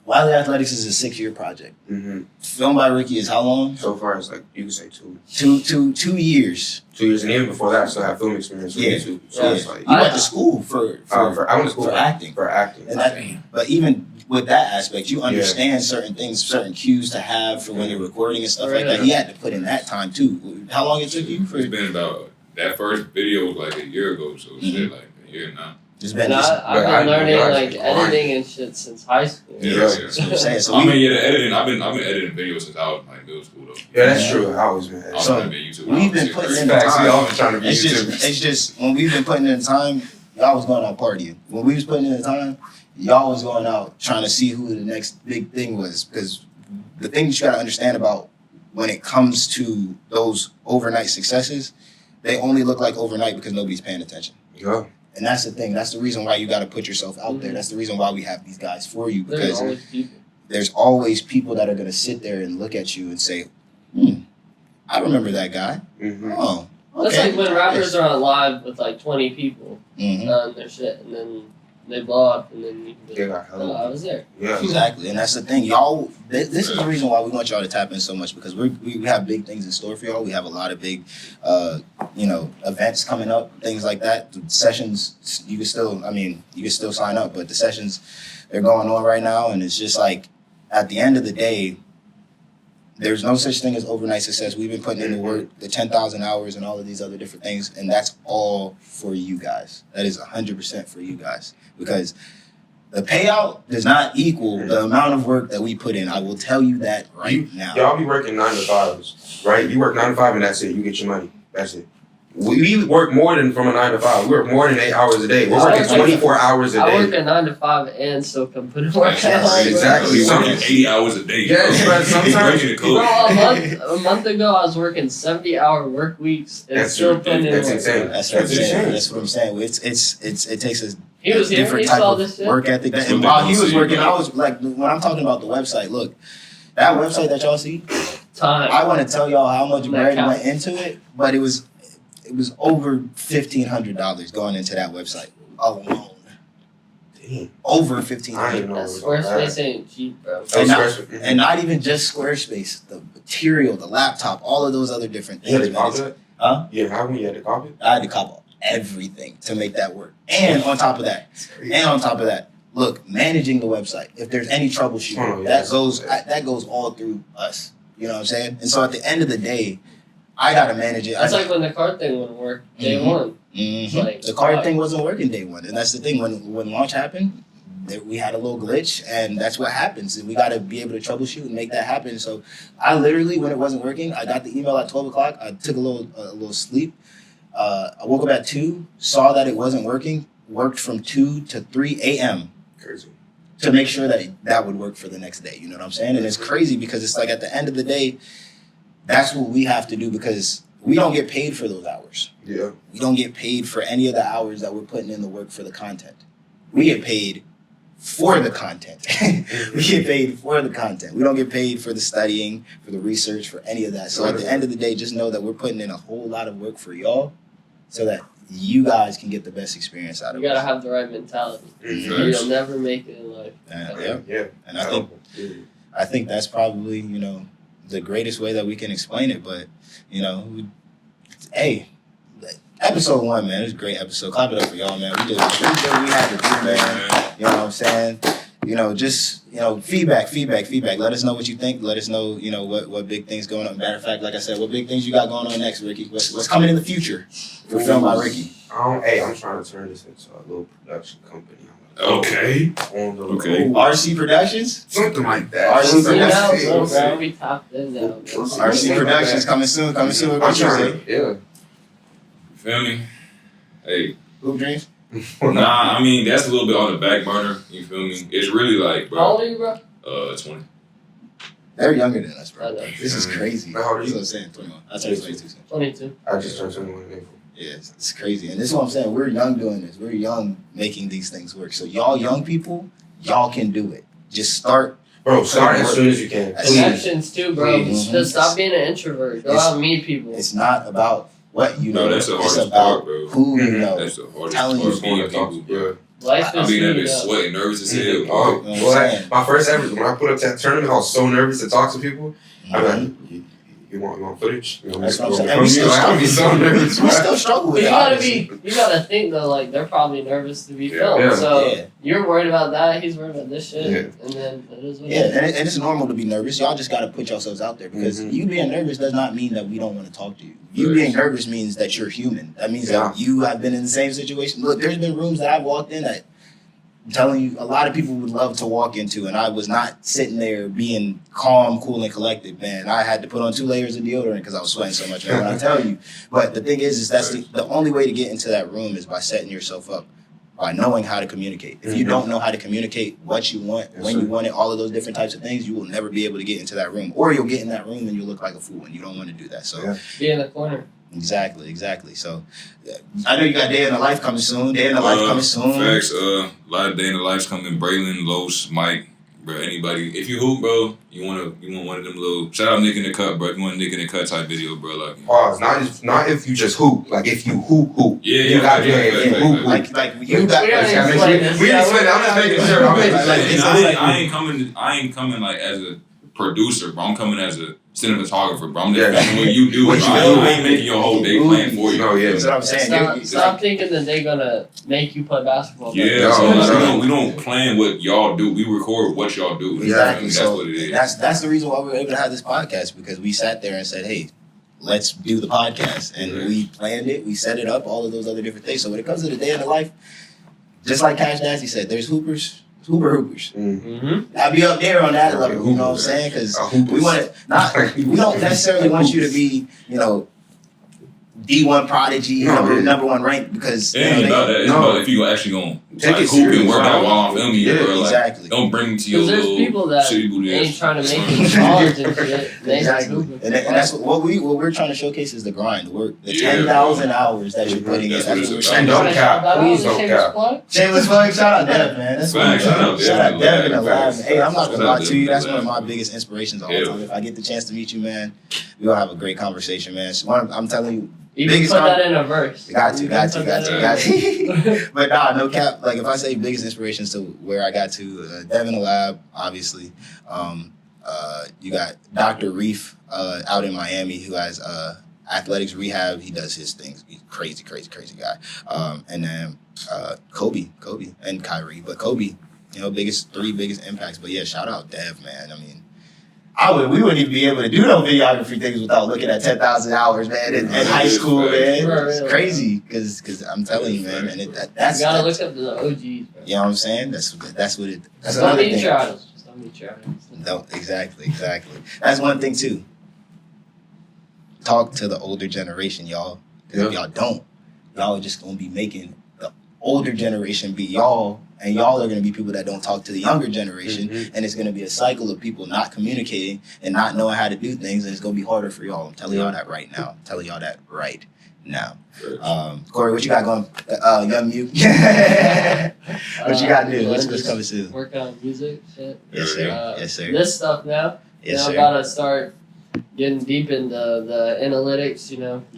Wylie Athletics is a 6-year project. Mm-hmm. Filmed by Ricky is how long? So far, it's like you can say 2 2 years. years, and even before that, I still have film experience with Yeah. YouTube. So Yeah. it's like You went to school for I went to school for acting. For acting. And that, but even with that aspect, you understand certain things, certain cues to have for when you're recording and stuff like that. He had to put in that time too. How long it took you? It's been about, that first video was like a year ago, so shit, like a year now. It's been I've been learning like editing and shit since high school. Yeah. That's what I'm saying. So I mean, the editing. I've been editing videos since I was like middle school though. Yeah, that's true. I always been editing. So we've been putting in the time. We all been trying to be It's just when we've been putting in the time, y'all was going out partying. When we was putting in the time, y'all was going out trying to see who the next big thing was. Because the thing that you got to understand about when it comes to those overnight successes, they only look like overnight because nobody's paying attention. Yeah. And that's the thing. That's the reason why you got to put yourself out there. That's the reason why we have these guys for you. Because there's always people that are going to sit there and look at you and say, I remember that guy. Mm-hmm. Oh, okay. That's like when rappers are on live with like 20 people on their shit, and then they blow up, and then you can be like, oh, I was there. Yeah. Exactly. And that's the thing. Y'all, this is the reason why we want y'all to tap in so much, because we have big things in store for y'all. We have a lot of big, events coming up, things like that. The sessions, you can still sign up, but the sessions, they're going on right now, and it's just like, at the end of the day, there's no such thing as overnight success. We've been putting in the work, the 10,000 hours and all of these other different things, and that's all for you guys. That is 100% for you guys, because the payout does not equal the amount of work that we put in. I will tell you that now. Y'all be working 9 to 5s, right? You work 9 to 5 and that's it. You get your money. That's it. We work more than from a 9 to 5. We work more than 8 hours a day. We're working 24 hours a day. I work a 9 to 5 and still come put in work at home. Exactly. We're working 80 hours a day. Yes, but sometimes. Bro, a month ago I was working 70-hour work weeks and still putting in work. That's insane. That's what I'm saying. That's what I'm saying. It takes us. He was here. Different He type saw of this shit. work ethic. And while he was working, I was like, when I'm talking about the website, look, that website that y'all see, I want to tell y'all how much bread went into it, but it was over $1,500 going into that website alone. Damn. Over $1,500. Squarespace ain't cheap, bro. And not even just Squarespace, the material, the laptop, all of those other different things. You had to copy it? Huh? Yeah, how many you had to copy? I had to copy everything to make that work. And on top of that, look, managing the website. If there's any troubleshooting, that goes all through us. You know what I'm saying? And so at the end of the day, I gotta manage it. That's like when the card thing wouldn't work day one. Mm-hmm. Like, the card thing wasn't working day one, and that's the thing. When launch happened, we had a little glitch, and that's what happens. And we gotta be able to troubleshoot and make that happen. So I literally, when it wasn't working, I got the email at 12 o'clock. I took a little sleep. I woke up at 2, saw that it wasn't working. Worked from 2 to 3 a.m. Crazy. To make sure that would work for the next day. You know what I'm saying? And it's crazy because it's like at the end of the day, that's what we have to do, because we don't get paid for those hours. Yeah. We don't get paid for any of the hours that we're putting in the work for the content. We get paid for the content. We get paid for the content. We don't get paid for the studying, for the research, for any of that. So at the end of the day, just know that we're putting in a whole lot of work for y'all so that you guys can get the best experience out of it. You gotta have the right mentality. Mm-hmm. You'll never make it in life. Yeah. And I think that's probably, the greatest way that we can explain it. But, hey, episode 1, man, it was a great episode. Clap it up for y'all, man. We did what we had to do, man. You know what I'm saying? Just feedback. Let us know what you think. Let us know, what big things going on. Matter of fact, like I said, what big things you got going on next, Ricky? What's coming in the future for Film by Ricky? I'm trying to turn this into a little production company. Okay. RC Productions? Something like that. RC Productions. Bro, we topped in now. RC Productions coming soon. I'm trying. Yeah. You feel me? Hey. Hoop Dreams? Nah, I mean, that's a little bit on the back burner. You feel me? It's really like, bro. How old are you, bro? 20. They're younger than us, bro. I know. This is crazy. How old are you? That's what I'm saying, 21. I turned 22. 22. I just turned 21 in April. Yeah, it's crazy. And this is what I'm saying. We're young doing this. We're young making these things work. So y'all young people, y'all can do it. Just start. Bro, start as soon as you can. Connections too, bro. Please. Just stop being an introvert. Go out and meet people. It's not about what you know. No, that's the it's hardest about part, bro. who you know. That's the hardest Telling part. you Meeting people, bro. Life I is mean, that speeding bitch up. sweating, nervous as hell. Oh, You know what I'm saying? my first ever, when I put up that tournament, I was so nervous to talk to people. I'm like, You want footage? You know, That's what I'm saying. I'm And we still I'll be so nervous. We still struggle with But it. you gotta think though, like they're probably nervous to be filmed. Yeah. So you're worried about that, he's worried about this shit, Yeah. and then it is what Yeah, it is. and it's normal to be nervous. Y'all just got to put yourselves out there because you being nervous does not mean that we don't want to talk to you. You being nervous means that you're human. That means that you have been in the same situation. Look, there's been rooms that I've walked in that I'm telling you, a lot of people would love to walk into, and I was not sitting there being calm, cool, and collected, man. I had to put on 2 layers of deodorant because I was sweating so much, man, when I tell you. But the thing is that's the only way to get into that room is by setting yourself up, by knowing how to communicate. If you don't know how to communicate what you want, when you want it, all of those different types of things, you will never be able to get into that room. Or you'll get in that room and you'll look like a fool, and you don't want to do that. So Be in the corner. Exactly. So I know you got Day in the Life coming soon. Facts. A lot of Day in the Life's coming. Braylon, Los, Mike, bro. Anybody. If you hoop, bro, you want one of them little. Shout out Nick in the Cut, bro. If you want a Nick in the Cut type video, bro, like. Pause. Not if you just hoop. Like if you hoop. Yeah, you got to hoop. Like you got. We didn't explain it. I'm just making sure. I ain't coming like as a producer, bro. I'm coming as a cinematographer, bro. I'm just filming what you do. Bro. I ain't making your whole day plan for you. No, yeah. That's what I'm saying. Stop thinking that they're gonna make you play basketball. Yeah, so we don't plan what y'all do. We record what y'all do. Exactly. That's what it is. That's the reason why we were able to have this podcast, because we sat there and said, hey, let's do the podcast. And we planned it, we set it up, all of those other different things. So when it comes to the Day in the Life, just like Cash Nasty said, there's hoopers. Mm-hmm. I'll be up there on that level, you know what I'm saying? Because we don't necessarily want you to be, D1 prodigy, number 1 ranked, because it ain't about that. It's about if you actually gonna hoop and work out while I'm filming you, bro. Exactly. Like, don't bring me to your there's little people that shitty booty ain't ass. trying to make it in college and shit. Exactly. And that's what we're trying to showcase is the grind, the work, the 10,000 hours that you're putting in. That's what we're saying. Don't cap. Please don't cap. Shameless plug. Shout out Dev, man. That's what Shout out Dev in the lab. Hey, I'm not gonna lie to you. That's one of my biggest inspirations all the time. If I get the chance to meet you, man, we'll have a great conversation, man. I'm telling you. Even put that in a verse. Got to. But nah, no cap. Like if I say biggest inspirations to where I got to, Dev in the lab, obviously. You got Dr. Reef out in Miami who has athletics rehab. He does his things. He's crazy guy. And then Kobe and Kyrie. But Kobe, three biggest impacts. But yeah, shout out Dev, man. I mean, we wouldn't even be able to do no videography things without looking at 10,000 hours, man, in high school, man. It's crazy, because I'm telling you, man, and that's... You gotta look up the OGs, bro. You know what I'm saying? That's Just another don't meet thing. your idols. Just don't meet your idols. No, exactly. That's one thing, too. Talk to the older generation, y'all. Because if y'all don't, y'all are just going to be making the older generation be y'all, and y'all are going to be people that don't talk to the younger generation, and it's going to be a cycle of people not communicating and not knowing how to do things, and it's going to be harder for y'all. I'm telling y'all that right now. Corey, what you got going? Young Mute. What you got to do? What's coming soon? Working on music, shit. Yes, sir. This stuff now. Yes, sir. Gotta start getting deep into the analytics,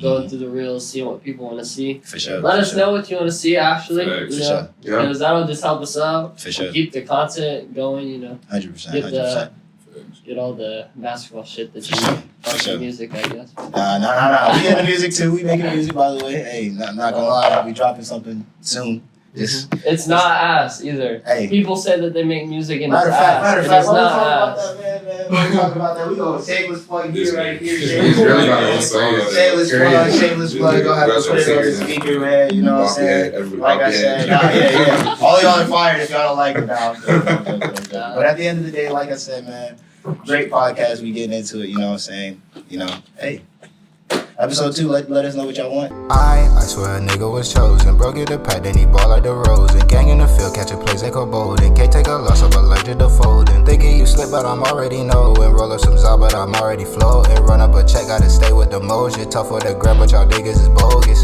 going through the reels, seeing what people want to see. For sure. Let us know what you want to see, actually. For sure. Because that'll just help us out. For sure. Keep the content going, 100%. Get all the basketball shit that you For sure. music, I guess. Nah. We in the music too. We making music, by the way. Hey, not gonna lie, we dropping something soon. It's not ass either. Hey. People say that they make music and it's Matter of ass. fact, It's not ass. We're talking about that. We gonna shameless plug here, right here. Shameless Shameless plug. Go have to put it on the speaker, man. You know what I'm saying? Like I said, yeah. All y'all are fired if y'all don't like it now. But at the end of the day, like I said, man, great podcast. We getting into it. You know what I'm saying? Hey. Episode 2, let us know what y'all want. I swear a nigga was chosen. Bro get the pad, then he ball like the rose. And gang in the field, catch a plays like a Bolden. Can't take a loss, I'm allergic to folding. Thinking you slip, but I'm already knowing. Roll up some Zah, but I'm already floating. Run up a check, gotta stay with the motion. Tough for the grab, but y'all niggas is bogus.